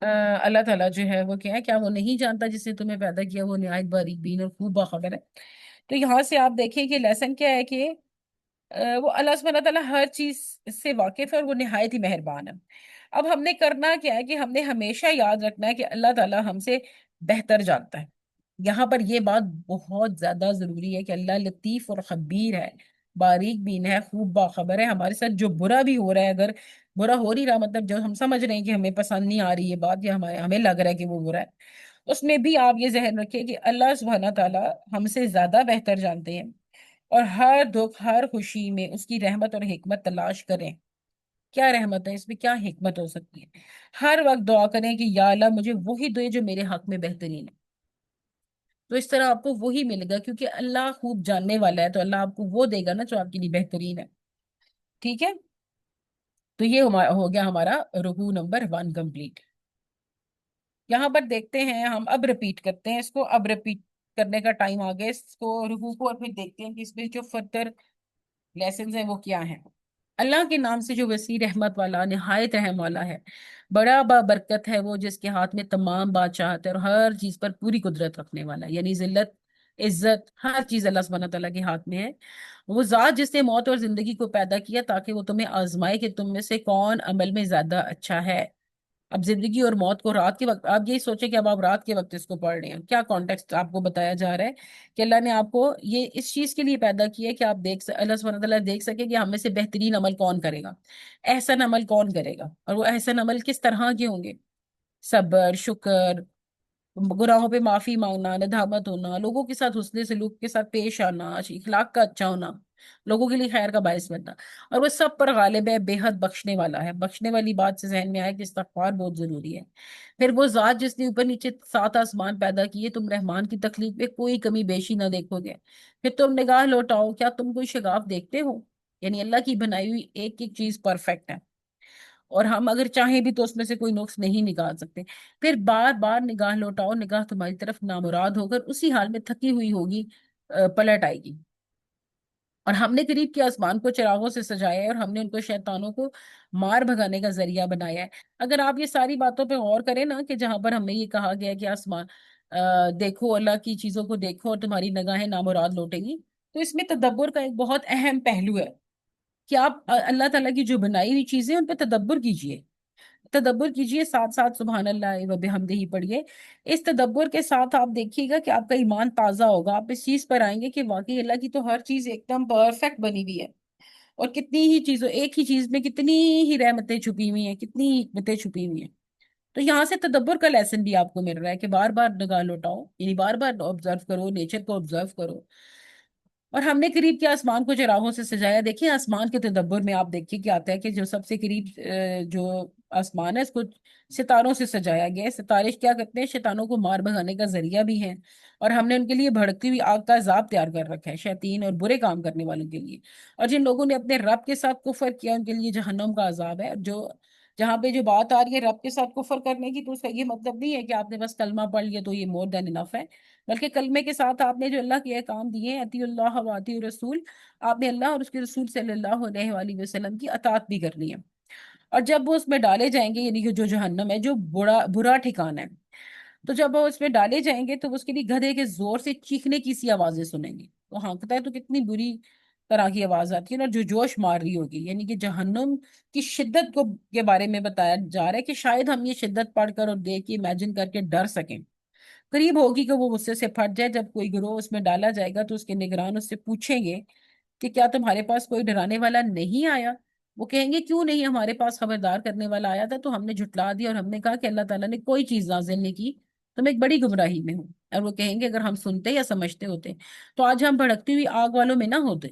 اللہ تعالیٰ جو ہے وہ کیا ہے، کیا وہ نہیں جانتا جس نے تمہیں پیدا کیا، وہ نہایت باریک بین اور خوب باخبر ہے. تو یہاں سے آپ دیکھیں کہ لیسن کیا ہے کہ وہ اللہ سبحانہ تعالیٰ ہر چیز سے واقف ہے اور وہ نہایت ہی مہربان ہے. اب ہم نے کرنا کیا ہے کہ ہم نے ہمیشہ یاد رکھنا ہے کہ اللہ تعالیٰ ہم سے بہتر جانتا ہے. یہاں پر یہ بات بہت زیادہ ضروری ہے کہ اللہ لطیف اور خبیر ہے، باریک بین ہے، خوب باخبر ہے. ہمارے ساتھ جو برا بھی ہو رہا ہے، اگر برا ہو نہیں رہا مطلب جو ہم سمجھ رہے ہیں کہ ہمیں پسند نہیں آ رہی یہ بات، یا ہمیں لگ رہا ہے کہ وہ برا ہے، اس میں بھی آپ یہ ذہن رکھیں کہ اللہ سبحانہ تعالیٰ ہم سے زیادہ بہتر جانتے ہیں. اور ہر دکھ ہر خوشی میں اس کی رحمت اور حکمت تلاش کریں. کیا رحمت ہے اس میں، کیا حکمت ہو سکتی ہے. ہر وقت دعا کریں کہ یا اللہ مجھے وہی دے جو میرے حق میں بہترین ہے. تو اس طرح آپ کو وہی ملے گا، کیونکہ اللہ خوب جاننے والا ہے تو اللہ آپ کو وہ دے گا نا جو آپ کے لیے بہترین ہے. ٹھیک ہے، تو یہ ہو گیا ہمارا رکوع نمبر 1 کمپلیٹ۔ یہاں پر دیکھتے ہیں ہم، اب ریپیٹ کرتے ہیں اس کو، اب ریپیٹ کرنے کا ٹائم آ گیا اس کو رکوع کو، اور پھر دیکھتے ہیں کہ اس میں جو فردر لیسنز ہیں وہ کیا ہیں۔ اللہ کے نام سے جو وسیع رحمت والا، نہایت رحم والا ہے، بڑا برکت ہے وہ، جس کے ہاتھ میں تمام بادشاہت ہے اور ہر چیز پر پوری قدرت رکھنے والا ہے، یعنی ذلت، عزت، ہر چیز اللہ سبحانہ تعالیٰ کے ہاتھ میں ہے۔ وہ ذات جس نے موت اور زندگی کو پیدا کیا تاکہ وہ تمہیں آزمائے کہ تم میں سے کون عمل میں زیادہ اچھا ہے۔ اب زندگی اور موت کو رات کے وقت، آپ یہی سوچیں کہ اب آپ رات کے وقت اس کو پڑھ رہے ہیں، کیا کانٹیکسٹ آپ کو بتایا جا رہا ہے کہ اللہ نے آپ کو یہ اس چیز کے لیے پیدا کیا ہے کہ آپ اللہ سبحانہ تعالیٰ دیکھ سکے کہ ہم میں سے بہترین عمل کون کرے گا، احسن عمل کون کرے گا، اور وہ احسن عمل کس طرح کے ہوں گے۔ صبر، شکر، گناہوں پہ معافی مانگنا، ندامت ہونا، لوگوں کے ساتھ حسن سلوک کے ساتھ پیش آنا، اخلاق کا اچھا ہونا، لوگوں کے لیے خیر کا باعث بننا، اور وہ سب پر غالب ہے، بے حد بخشنے والا ہے۔ بخشنے والی بات سے ذہن میں آیا کہ استغفار بہت ضروری ہے۔ پھر وہ ذات جس نے اوپر نیچے 7 آسمان پیدا کیے، تم رحمان کی تخلیق میں کوئی کمی بیشی نہ دیکھو گے۔ پھر تم نگاہ لوٹاؤ، کیا تم کوئی شگاف دیکھتے ہو؟ یعنی اللہ کی بنائی ہوئی ایک ایک چیز پرفیکٹ ہے، اور ہم اگر چاہیں بھی تو اس میں سے کوئی نقص نہیں نکال سکتے۔ پھر بار بار نگاہ لوٹاؤ، نگاہ تمہاری طرف نامراد ہو کر اسی حال میں تھکی ہوئی ہوگی، پلٹ آئے گی۔ اور ہم نے قریب کے آسمان کو چراغوں سے سجایا ہے، اور ہم نے ان کو شیطانوں کو مار بھگانے کا ذریعہ بنایا ہے۔ اگر آپ یہ ساری باتوں پہ غور کریں نا، کہ جہاں پر ہمیں یہ کہا گیا ہے کہ آسمان دیکھو، اللہ کی چیزوں کو دیکھو اور تمہاری نگاہیں نامراد لوٹیں گی، تو اس میں تدبر کا ایک بہت اہم پہلو ہے کہ آپ اللہ تعالیٰ کی جو بنائی ہوئی چیزیں ان پہ تدبر کیجئے، تدبر کیجئے، ساتھ ساتھ سبحان اللہ و بحمدہ پڑھیے۔ اس تدبر کے ساتھ آپ دیکھیے گا کہ آپ کا ایمان تازہ ہوگا، آپ اس چیز پر آئیں گے کہ واقعی اللہ کی تو ہر چیز ایک دم پرفیکٹ بنی ہوئی ہے، اور کتنی ہی چیزوں، ایک ہی چیز میں کتنی ہی رحمتیں چھپی ہوئی ہیں، کتنی ہی حکمتیں چھپی ہوئی ہیں۔ تو یہاں سے تدبر کا لیسن بھی آپ کو مل رہا ہے کہ بار بار نگاہ لوٹاؤ، یعنی بار بار آبزرو کرو، نیچر کو آبزرو کرو۔ اور ہم نے قریب کے آسمان کو چراغوں سے سجایا۔ دیکھیں آسمان کے تدبر میں آپ دیکھیے کہ آتا ہے کہ جو سب سے قریب جو آسمان ہے، اس کو ستاروں سے سجایا گیا ہے۔ ستارے کیا کرتے ہیں؟ شیطانوں کو مار بھگانے کا ذریعہ بھی ہیں، اور ہم نے ان کے لیے بھڑکتی ہوئی آگ کا عذاب تیار کر رکھا ہے، شیاطین اور برے کام کرنے والوں کے لیے۔ اور جن لوگوں نے اپنے رب کے ساتھ کفر کیا، ان کے لیے جہنم کا عذاب ہے۔ جو جہاں پہ جو بات آ رہی ہے رب کے ساتھ کفر کرنے کی، تو اس کا یہ مطلب نہیں ہے کہ آپ نے بس کلمہ پڑھ لیا تو یہ مور دین انف ہے، بلکہ کلمے کے ساتھ آپ نے جو اللہ کے احکام دیے ہیں، اطیع اللہ و اطیع الرسول، آپ نے اللہ اور اس کے رسول صلی اللہ علیہ وآلہ وسلم کی اطاعت بھی کرنی ہے۔ اور جب وہ اس میں ڈالے جائیں گے، یعنی کہ جو جہنم ہے، جو برا ٹھکانہ ہے، تو جب وہ اس میں ڈالے جائیں گے تو اس کے لیے گدھے کے زور سے چیخنے کی سی آوازیں سنیں گے، وہ ہانکتا ہے تو کتنی بری طرح کی آواز آتی ہے نا، جو جوش مار رہی ہوگی۔ یعنی کہ جہنم کی شدت کو کے بارے میں بتایا جا رہا ہے کہ شاید ہم یہ شدت پڑھ کر اور دیکھ کے امیجن کر کے ڈر سکیں۔ قریب ہوگی کہ وہ غصے سے پھٹ جائے۔ جب کوئی گروہ اس میں ڈالا جائے گا تو اس کے نگران اس سے پوچھیں گے کہ کیا تمہارے پاس کوئی ڈرانے والا نہیں آیا؟ وہ کہیں گے کیوں نہیں، ہمارے پاس خبردار کرنے والا آیا تھا تو ہم نے جھٹلا دیا، اور ہم نے کہا کہ اللہ تعالیٰ نے کوئی چیز نازل نہیں کی، تم ایک بڑی گمراہی میں ہو۔ اور وہ کہیں گے اگر ہم سنتے یا سمجھتے ہوتے تو آج ہم بھڑکتی ہوئی آگ والوں میں نہ ہوتے۔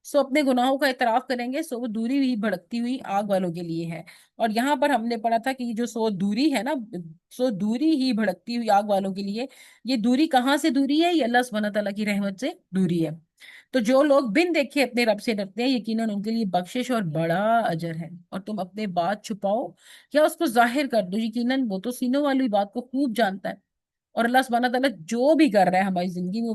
سو اپنے گناہوں کا اعتراف کریں گے، سو وہ دوری ہوئی بھڑکتی ہوئی آگ والوں کے لیے ہے۔ اور یہاں پر ہم نے پڑھا تھا کہ یہ جو سو دوری ہے نا، سو دوری ہی بھڑکتی ہوئی آگ والوں کے لیے، یہ دوری کہاں سے دوری ہے؟ یہ اللہ سبحانہ تعالیٰ کی رحمت سے دوری ہے۔ تو جو لوگ بن دیکھے اپنے رب سے ڈرتے ہیں، یقیناً ان کے لیے بخشش اور بڑا اجر ہے۔ اور تم اپنے بات چھپاؤ یا اس کو ظاہر کر دو، یقیناً وہ تو سینوں والی بات کو خوب جانتا ہے۔ اور اللہ سبحانہ تعالیٰ جو بھی کر رہا ہے ہماری زندگی میں، وہ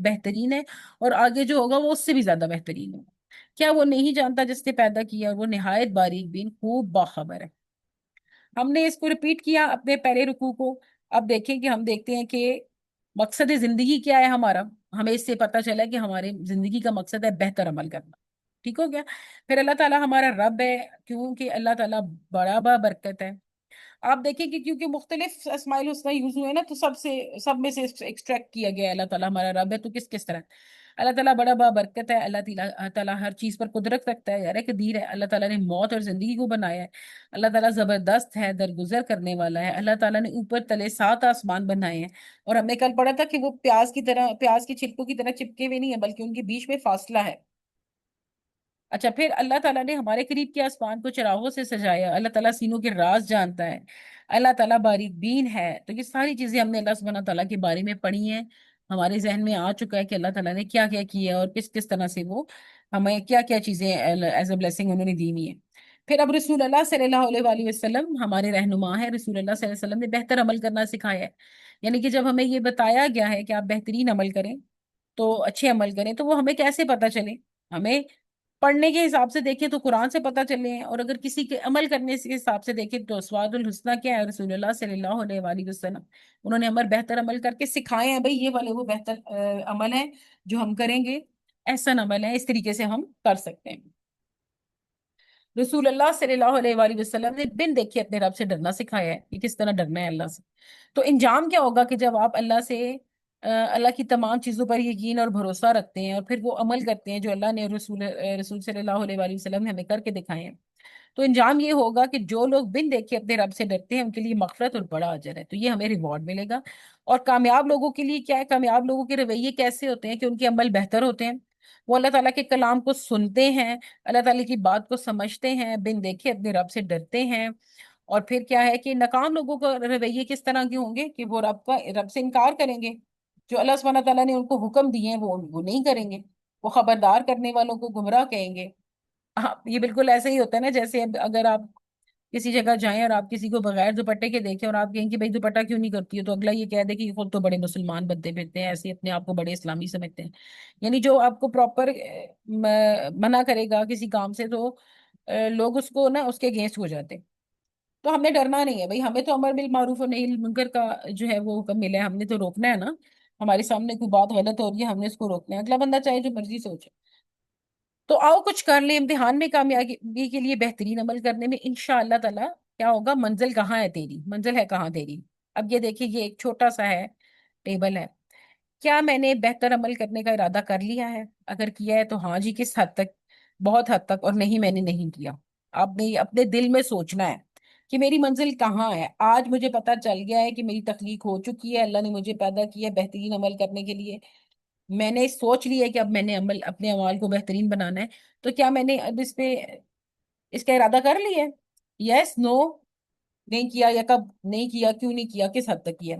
بہترین ہے، اور آگے جو ہوگا وہ اس سے بھی زیادہ بہترین ہوگا۔ کیا وہ نہیں جانتا جس نے پیدا کیا؟ اور وہ نہایت باریک بین، خوب باخبر ہے۔ ہم نے اس کو ریپیٹ کیا اپنے پہلے رکوع کو۔ اب دیکھیں کہ ہم دیکھتے ہیں کہ مقصد زندگی کیا ہے ہمارا۔ ہمیں اس سے پتہ چلا کہ ہمارے زندگی کا مقصد ہے بہتر عمل کرنا، ٹھیک ہو گیا۔ پھر اللہ تعالیٰ ہمارا رب ہے، کیونکہ اللہ تعالیٰ بڑا با برکت ہے۔ آپ دیکھیں کہ کیونکہ مختلف اسماء الحسنہ یوز ہوئے نا، تو سب میں سے ایکسٹریکٹ کیا گیا ہے اللہ تعالیٰ ہمارا رب ہے، تو کس طرح؟ اللہ تعالیٰ بڑا با برکت ہے، اللہ تعالیٰ ہر چیز پر قدرت رکھتا ہے، یار قدیر ہے، اللہ تعالیٰ نے موت اور زندگی کو بنایا ہے، اللہ تعالیٰ زبردست ہے، درگزر کرنے والا ہے، اللہ تعالیٰ نے اوپر تلے 7 آسمان بنائے ہیں، اور ہم نے کل پڑھا تھا کہ وہ پیاز کی چھلکوں کی طرح چپکے ہوئے نہیں ہیں، بلکہ ان کے بیچ میں فاصلہ ہے۔ اچھا، پھر اللہ تعالیٰ نے ہمارے قریب کے آسمان کو چراغوں سے سجایا، اللہ تعالیٰ سینوں کے راز جانتا ہے، اللہ تعالیٰ باریک بین ہے۔ تو یہ ساری چیزیں ہم نے اللہ سبحانہ تعالیٰ کے بارے میں پڑھی ہیں، ہمارے ذہن میں آ چکا ہے کہ اللہ تعالیٰ نے کیا کیا کیا اور کس کس طرح سے وہ ہمیں کیا کیا چیزیں ایز اے بلیسنگ انہوں نے دی ہوئی ہیں. پھر اب رسول اللہ صلی اللہ علیہ وآلہ وسلم ہمارے رہنما ہے. رسول اللہ صلی اللہ علیہ وسلم نے بہتر عمل کرنا سکھایا ہے. یعنی کہ جب ہمیں یہ بتایا گیا ہے کہ آپ بہترین عمل کریں تو اچھے عمل کریں، تو وہ ہمیں کیسے پتا چلے؟ ہمیں پڑھنے کے حساب سے دیکھیں تو قرآن سے پتا چلے، اور اگر کسی کے عمل کرنے کے حساب سے دیکھیں تو اسواد الحسنہ کیا ہے؟ رسول اللہ صلی اللہ علیہ وآلہ وسلم. انہوں نے ہمیں بہتر عمل کر کے سکھائے ہیں، بھئی یہ والے وہ بہتر عمل ہے جو ہم کریں گے، احسن عمل ہے، اس طریقے سے ہم کر سکتے ہیں. رسول اللہ صلی اللہ علیہ وآلہ وسلم نے بن دیکھے اپنے رب سے ڈرنا سکھایا ہے کہ کس طرح ڈرنا ہے اللہ سے. تو انجام کیا ہوگا کہ جب آپ اللہ سے اللہ کی تمام چیزوں پر یقین اور بھروسہ رکھتے ہیں اور پھر وہ عمل کرتے ہیں جو اللہ نے رسول صلی اللہ علیہ وآلہ وسلم نے ہمیں کر کے دکھائے ہیں، تو انجام یہ ہوگا کہ جو لوگ بن دیکھے اپنے رب سے ڈرتے ہیں ان کے لیے مغفرت اور بڑا اجر ہے. تو یہ ہمیں ریوارڈ ملے گا. اور کامیاب لوگوں کے لیے کیا ہے؟ کامیاب لوگوں کے رویے کیسے ہوتے ہیں کہ ان کے عمل بہتر ہوتے ہیں، وہ اللہ تعالیٰ کے کلام کو سنتے ہیں، اللہ تعالیٰ کی بات کو سمجھتے ہیں، بن دیکھے اپنے رب سے ڈرتے ہیں. اور پھر کیا ہے کہ ناکام لوگوں کا رویے کس طرح کے ہوں گے کہ وہ رب سے انکار کریں گے. جو اللہ سبحانہ تعالیٰ نے ان کو حکم دیے ہیں وہ نہیں کریں گے. وہ خبردار کرنے والوں کو گمراہ کہیں گے. ہاں، یہ بالکل ایسے ہی ہوتا ہے نا، جیسے اگر آپ کسی جگہ جائیں اور آپ کسی کو بغیر دوپٹے کے دیکھیں اور آپ کہیں کہ بھائی دوپٹہ کیوں نہیں کرتی ہے، تو اگلا یہ کہہ دے کہ یہ خود تو بڑے مسلمان بنتے پھرتے ہیں، ایسے اپنے آپ کو بڑے اسلامی سمجھتے ہیں. یعنی جو آپ کو پراپر منع کرے گا کسی کام سے تو لوگ اس کو نا اس کے اگینسٹ ہو جاتے ہیں. تو ہمیں ڈرنا نہیں ہے بھائی، ہمیں تو امر بالمعروف اور نہی عن المنکر کا جو ہے وہ حکم ملا ہے، ہم نے تو روکنا ہے نا. ہمارے سامنے کوئی بات غلط ہو رہی ہے، ہم نے اس کو روکنا ہے، اگلا بندہ چاہے جو مرضی سوچے. تو آؤ کچھ کر لیں امتحان میں کامیابی کے لیے بہترین عمل کرنے میں انشاءاللہ تعالی. کیا ہوگا؟ منزل کہاں ہے تیری، منزل ہے کہاں تیری. اب یہ دیکھیں، یہ ایک چھوٹا سا ہے ٹیبل ہے. کیا میں نے بہتر عمل کرنے کا ارادہ کر لیا ہے؟ اگر کیا ہے تو ہاں جی، کس حد تک؟ بہت حد تک. اور نہیں، میں نے نہیں کیا. آپ نے اپنے دل میں سوچنا ہے کہ میری منزل کہاں ہے. آج مجھے پتا چل گیا ہے کہ میری تخلیق ہو چکی ہے، اللہ نے مجھے پیدا کیا ہے بہترین عمل کرنے کے لیے. میں نے سوچ لی ہے کہ اب میں نے اپنے اعمال کو بہترین بنانا ہے. تو کیا میں نے اب اس کا ارادہ کر لیا ہے؟ یس، نو، نہیں کیا؟ یا کب نہیں کیا؟ کیوں نہیں کیا؟ کس حد تک کیا؟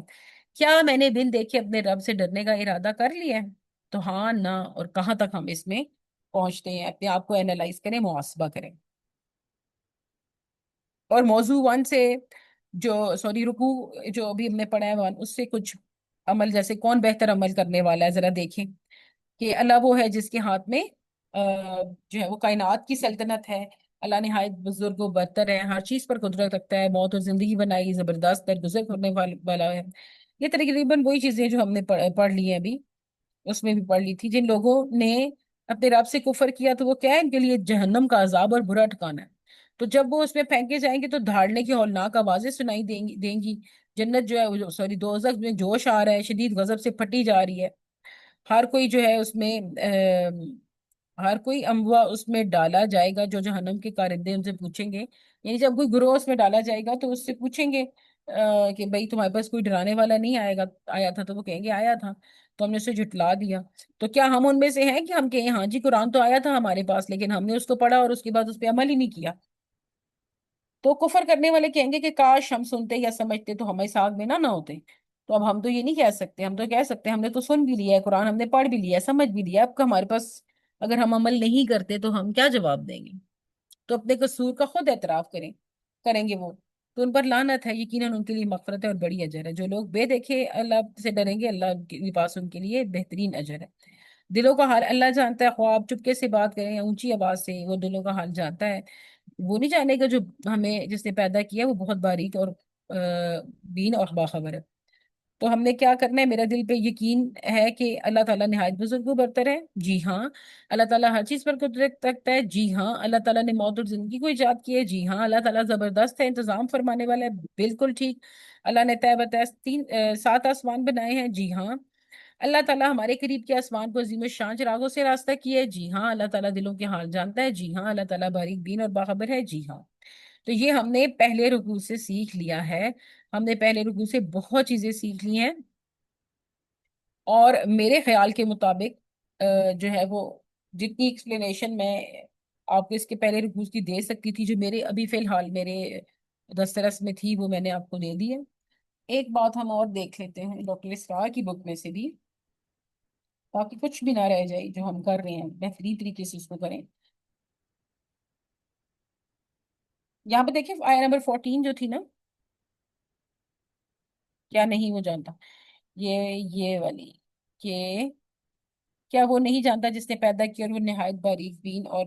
کیا میں نے بن دیکھے اپنے رب سے ڈرنے کا ارادہ کر لیا ہے؟ تو ہاں، نہ، اور کہاں تک ہم اس میں پہنچتے ہیں. اپنے آپ کو اینالائز کریں، محاسبہ کریں. اور موضوع ون سے جو سوری رکو جو ابھی ہم نے پڑھا ہے ون، اس سے کچھ عمل، جیسے کون بہتر عمل کرنے والا ہے، ذرا دیکھیں کہ اللہ وہ ہے جس کے ہاتھ میں جو ہے وہ کائنات کی سلطنت ہے. اللہ نہایت بزرگ و برتر ہے، ہر چیز پر قدرت رکھتا ہے، موت اور زندگی بنائی، زبردست درگزر کرنے والا ہے. یہ تقریباً وہی چیزیں جو ہم نے پڑھ لی ہیں ابھی، اس میں بھی پڑھ لی تھی. جن لوگوں نے اپنے رب سے کفر کیا تو وہ کیا ہے؟ ان کے لیے جہنم کا عذاب اور برا ٹھکانہ ہے. تو جب وہ اس میں پھینکے جائیں گے تو دھاڑنے کی ہولناک آوازیں سنائی دیں گی. جنت جو ہے سوری دوزخ میں جوش آ رہا ہے، شدید غضب سے پھٹی جا رہی ہے. ہر کوئی جو ہے اس میں ہر کوئی اموا اس میں ڈالا جائے گا. جو جہنم کے کارندے ان سے پوچھیں گے، یعنی جب کوئی گروہ اس میں ڈالا جائے گا تو اس سے پوچھیں گے کہ بھائی تمہارے پاس کوئی ڈرانے والا نہیں آیا تھا؟ تو وہ کہیں گے آیا تھا، تو ہم نے اسے جھٹلا دیا. تو کیا ہم ان میں سے ہیں کہ ہم کہیں ہاں جی قرآن تو آیا تھا ہمارے پاس، لیکن ہم نے اس کو پڑھا اور اس کے بعد اس پہ عمل ہی نہیں کیا؟ تو کفر کرنے والے کہیں گے کہ کاش ہم سنتے یا سمجھتے تو ہمیں اس آگ میں نہ ہوتے. تو اب ہم تو یہ نہیں کہہ سکتے، ہم تو کہہ سکتے ہیں ہم نے تو سن بھی لیا ہے قرآن، ہم نے پڑھ بھی لیا ہے، سمجھ بھی لیا ہے. اب ہمارے پاس اگر ہم عمل نہیں کرتے تو ہم کیا جواب دیں گے؟ تو اپنے قصور کا خود اعتراف کریں گے وہ. تو ان پر لعنت ہے، یقیناً ان کے لیے مغفرت ہے اور بڑی اجر ہے. جو لوگ بے دیکھے اللہ سے ڈریں گے، اللہ کے پاس ان کے لیے بہترین اجر ہے. دلوں کا حال اللہ جانتا ہے، خواب چپکے سے بات کریں یا اونچی آواز سے، وہ دلوں کا حال جانتا ہے. وہ نہیں جانے گا جو ہمیں جس نے پیدا کیا، وہ بہت باریک اور بین اور باخبر ہے. تو ہم نے کیا کرنا ہے؟ میرا دل پہ یقین ہے کہ اللہ تعالیٰ نہایت بزرگ و برتر ہے. جی ہاں. اللہ تعالیٰ ہر چیز پر قدرت رکھتا ہے. جی ہاں. اللہ تعالیٰ نے موت اور زندگی کو ایجاد کی ہے. جی ہاں. اللہ تعالیٰ زبردست ہے، انتظام فرمانے والا ہے. بالکل ٹھیک. اللہ نے طے بتایا 7 آسمان بنائے ہیں. جی ہاں. اللہ تعالیٰ ہمارے قریب کے آسمان کو عظیم الشان چراغوں سے راستہ کیا ہے. جی ہاں. اللہ تعالیٰ دلوں کے حال جانتا ہے. جی ہاں. اللہ تعالیٰ باریک بین اور باخبر ہے. جی ہاں. تو یہ ہم نے پہلے رکوع سے سیکھ لیا ہے. ہم نے پہلے رکوع سے بہت چیزیں سیکھ لی ہیں. اور میرے خیال کے مطابق جو ہے وہ جتنی ایکسپلینیشن میں آپ کو اس کے پہلے رکوع کی دے سکتی تھی، جو میرے ابھی فی الحال میرے دسترس میں تھی، وہ میں نے آپ کو دے دی ہے. ایک بات ہم اور دیکھ لیتے ہیں ڈاکٹر اسرار کی بک میں سے بھی تاکہ کچھ بھی نہ رہ جائے، جو ہم کر رہے ہیں بہترین طریقے سے اس کو کریں۔ یہاں پہ دیکھیں آیا نمبر 14 جو تھی نا، کیا نہیں وہ جانتا، یہ والی، کہ کیا وہ نہیں جانتا جس نے پیدا کیا اور وہ نہایت باریک بین اور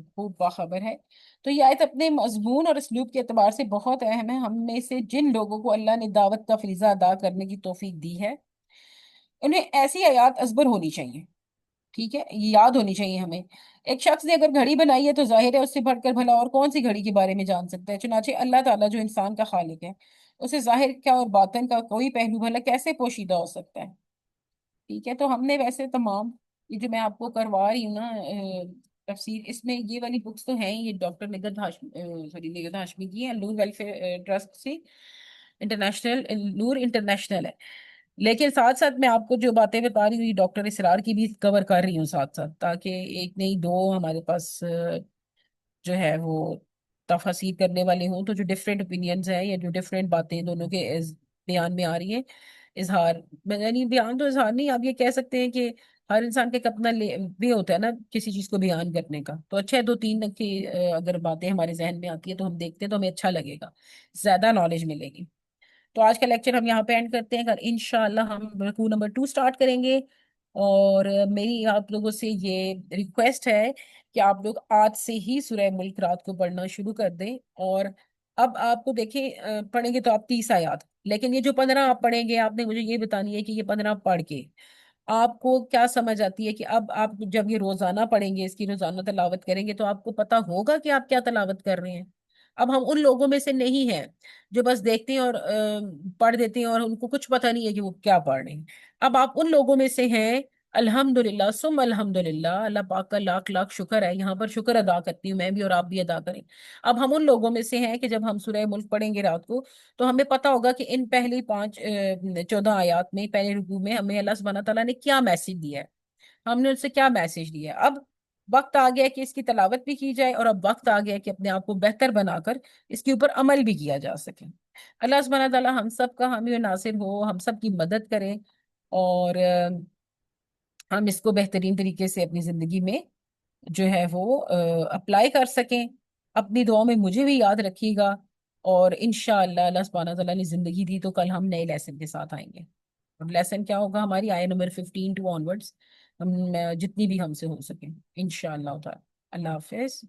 خوب باخبر ہے۔ تو یہ آیت اپنے مضمون اور اسلوب کے اعتبار سے بہت اہم ہے۔ ہم میں سے جن لوگوں کو اللہ نے دعوت کا فریضہ ادا کرنے کی توفیق دی ہے، انہیں ایسی آیات ازبر ہونی چاہیے، ٹھیک ہے، یہ یاد ہونی چاہیے ہمیں۔ ایک شخص نے اگر گھڑی بنائی ہے تو ظاہر ہے اس سے بڑھ کر بھلا اور کون سی گھڑی کے بارے میں جان سکتا ہے؟ چنانچہ اللہ تعالیٰ جو انسان کا خالق ہے، اسے ظاہر کیا اور باطن کا کوئی پہلو بھلا کیسے پوشیدہ ہو سکتا ہے؟ ٹھیک ہے، تو ہم نے ویسے تمام یہ جو میں آپ کو کروا رہی ہوں نا تفسیر، اس میں یہ والی بکس تو ہیں، یہ ڈاکٹر نگہت ہاشمی، سوری نگہت ہاشمی کی ہے، نور ویلفیئر ٹرسٹ سے، انٹرنیشنل نور انٹرنیشنل ہے۔ لیکن ساتھ ساتھ میں آپ کو جو باتیں بتا رہی ہوں یہ ڈاکٹر اسرار کی بھی کور کر رہی ہوں ساتھ ساتھ، تاکہ ایک نہیں دو ہمارے پاس جو ہے وہ تفاسیر کرنے والے ہوں، تو جو ڈفرینٹ اوپینینز ہیں یا جو ڈفرینٹ باتیں دونوں کے بیان میں آ رہی ہیں، اظہار، یعنی بیان تو اظہار نہیں، آپ یہ کہہ سکتے ہیں کہ ہر انسان کا ایک اپنا بھی ہوتا ہے نا کسی چیز کو بیان کرنے کا، تو اچھا ہے دو تین کی اگر باتیں ہمارے ذہن میں آتی ہے تو ہم دیکھتے ہیں تو ہمیں اچھا لگے گا، زیادہ نالج ملے گی۔ تو آج کا لیکچر ہم یہاں پہ اینڈ کرتے ہیں، کل انشاءاللہ ہم رکوع نمبر 2 سٹارٹ کریں گے۔ اور میری آپ لوگوں سے یہ ریکویسٹ ہے کہ آپ لوگ آج سے ہی سورہ ملک رات کو پڑھنا شروع کر دیں۔ اور اب آپ کو دیکھیں پڑھیں گے تو آپ 30 آیات، لیکن یہ جو 15 آپ پڑھیں گے، آپ نے مجھے یہ بتانی ہے کہ یہ 15 پڑھ کے آپ کو کیا سمجھ آتی ہے، کہ اب آپ جب یہ روزانہ پڑھیں گے، اس کی روزانہ تلاوت کریں گے، تو آپ کو پتا ہوگا کہ آپ کیا تلاوت کر رہے ہیں۔ اب ہم ان لوگوں میں سے نہیں ہیں جو بس دیکھتے ہیں اور پڑھ دیتے ہیں اور ان کو کچھ پتہ نہیں ہے کہ وہ کیا پڑھ رہے ہیں۔ اب آپ ان لوگوں میں سے ہیں، الحمدللہ ثم الحمدللہ، اللہ پاک کا لاکھ لاکھ شکر ہے، یہاں پر شکر ادا کرتی ہوں میں بھی اور آپ بھی ادا کریں۔ اب ہم ان لوگوں میں سے ہیں کہ جب ہم سورہ ملک پڑھیں گے رات کو، تو ہمیں پتا ہوگا کہ ان پہلی 14 آیات میں، پہلے رکوع میں ہمیں اللہ سبحانہ تعالیٰ نے کیا میسج دیا ہے، ہم نے ان سے کیا میسج دیا ہے۔ اب وقت آ گیا کہ اس کی تلاوت بھی کی جائے، اور اب وقت آ گیا کہ اپنے آپ کو بہتر بنا کر اس کے اوپر عمل بھی کیا جا سکے۔ اللہ سبحانہ تعالیٰ ہم سب کا حامی و ناصر ہو، ہم سب کی مدد کریں، اور ہم اس کو بہترین طریقے سے اپنی زندگی میں جو ہے وہ اپلائی کر سکیں۔ اپنی دعاؤں میں مجھے بھی یاد رکھیے گا، اور انشاءاللہ اللہ سبحانہ تعالیٰ نے زندگی دی تو کل ہم نئے لیسن کے ساتھ آئیں گے۔ اور لیسن کیا ہوگا؟ ہماری آئے نمبر 15 ٹو آنورڈس، ہم جتنی بھی ہم سے ہو سکیں انشاءاللہ تعالی۔ اللہ حافظ۔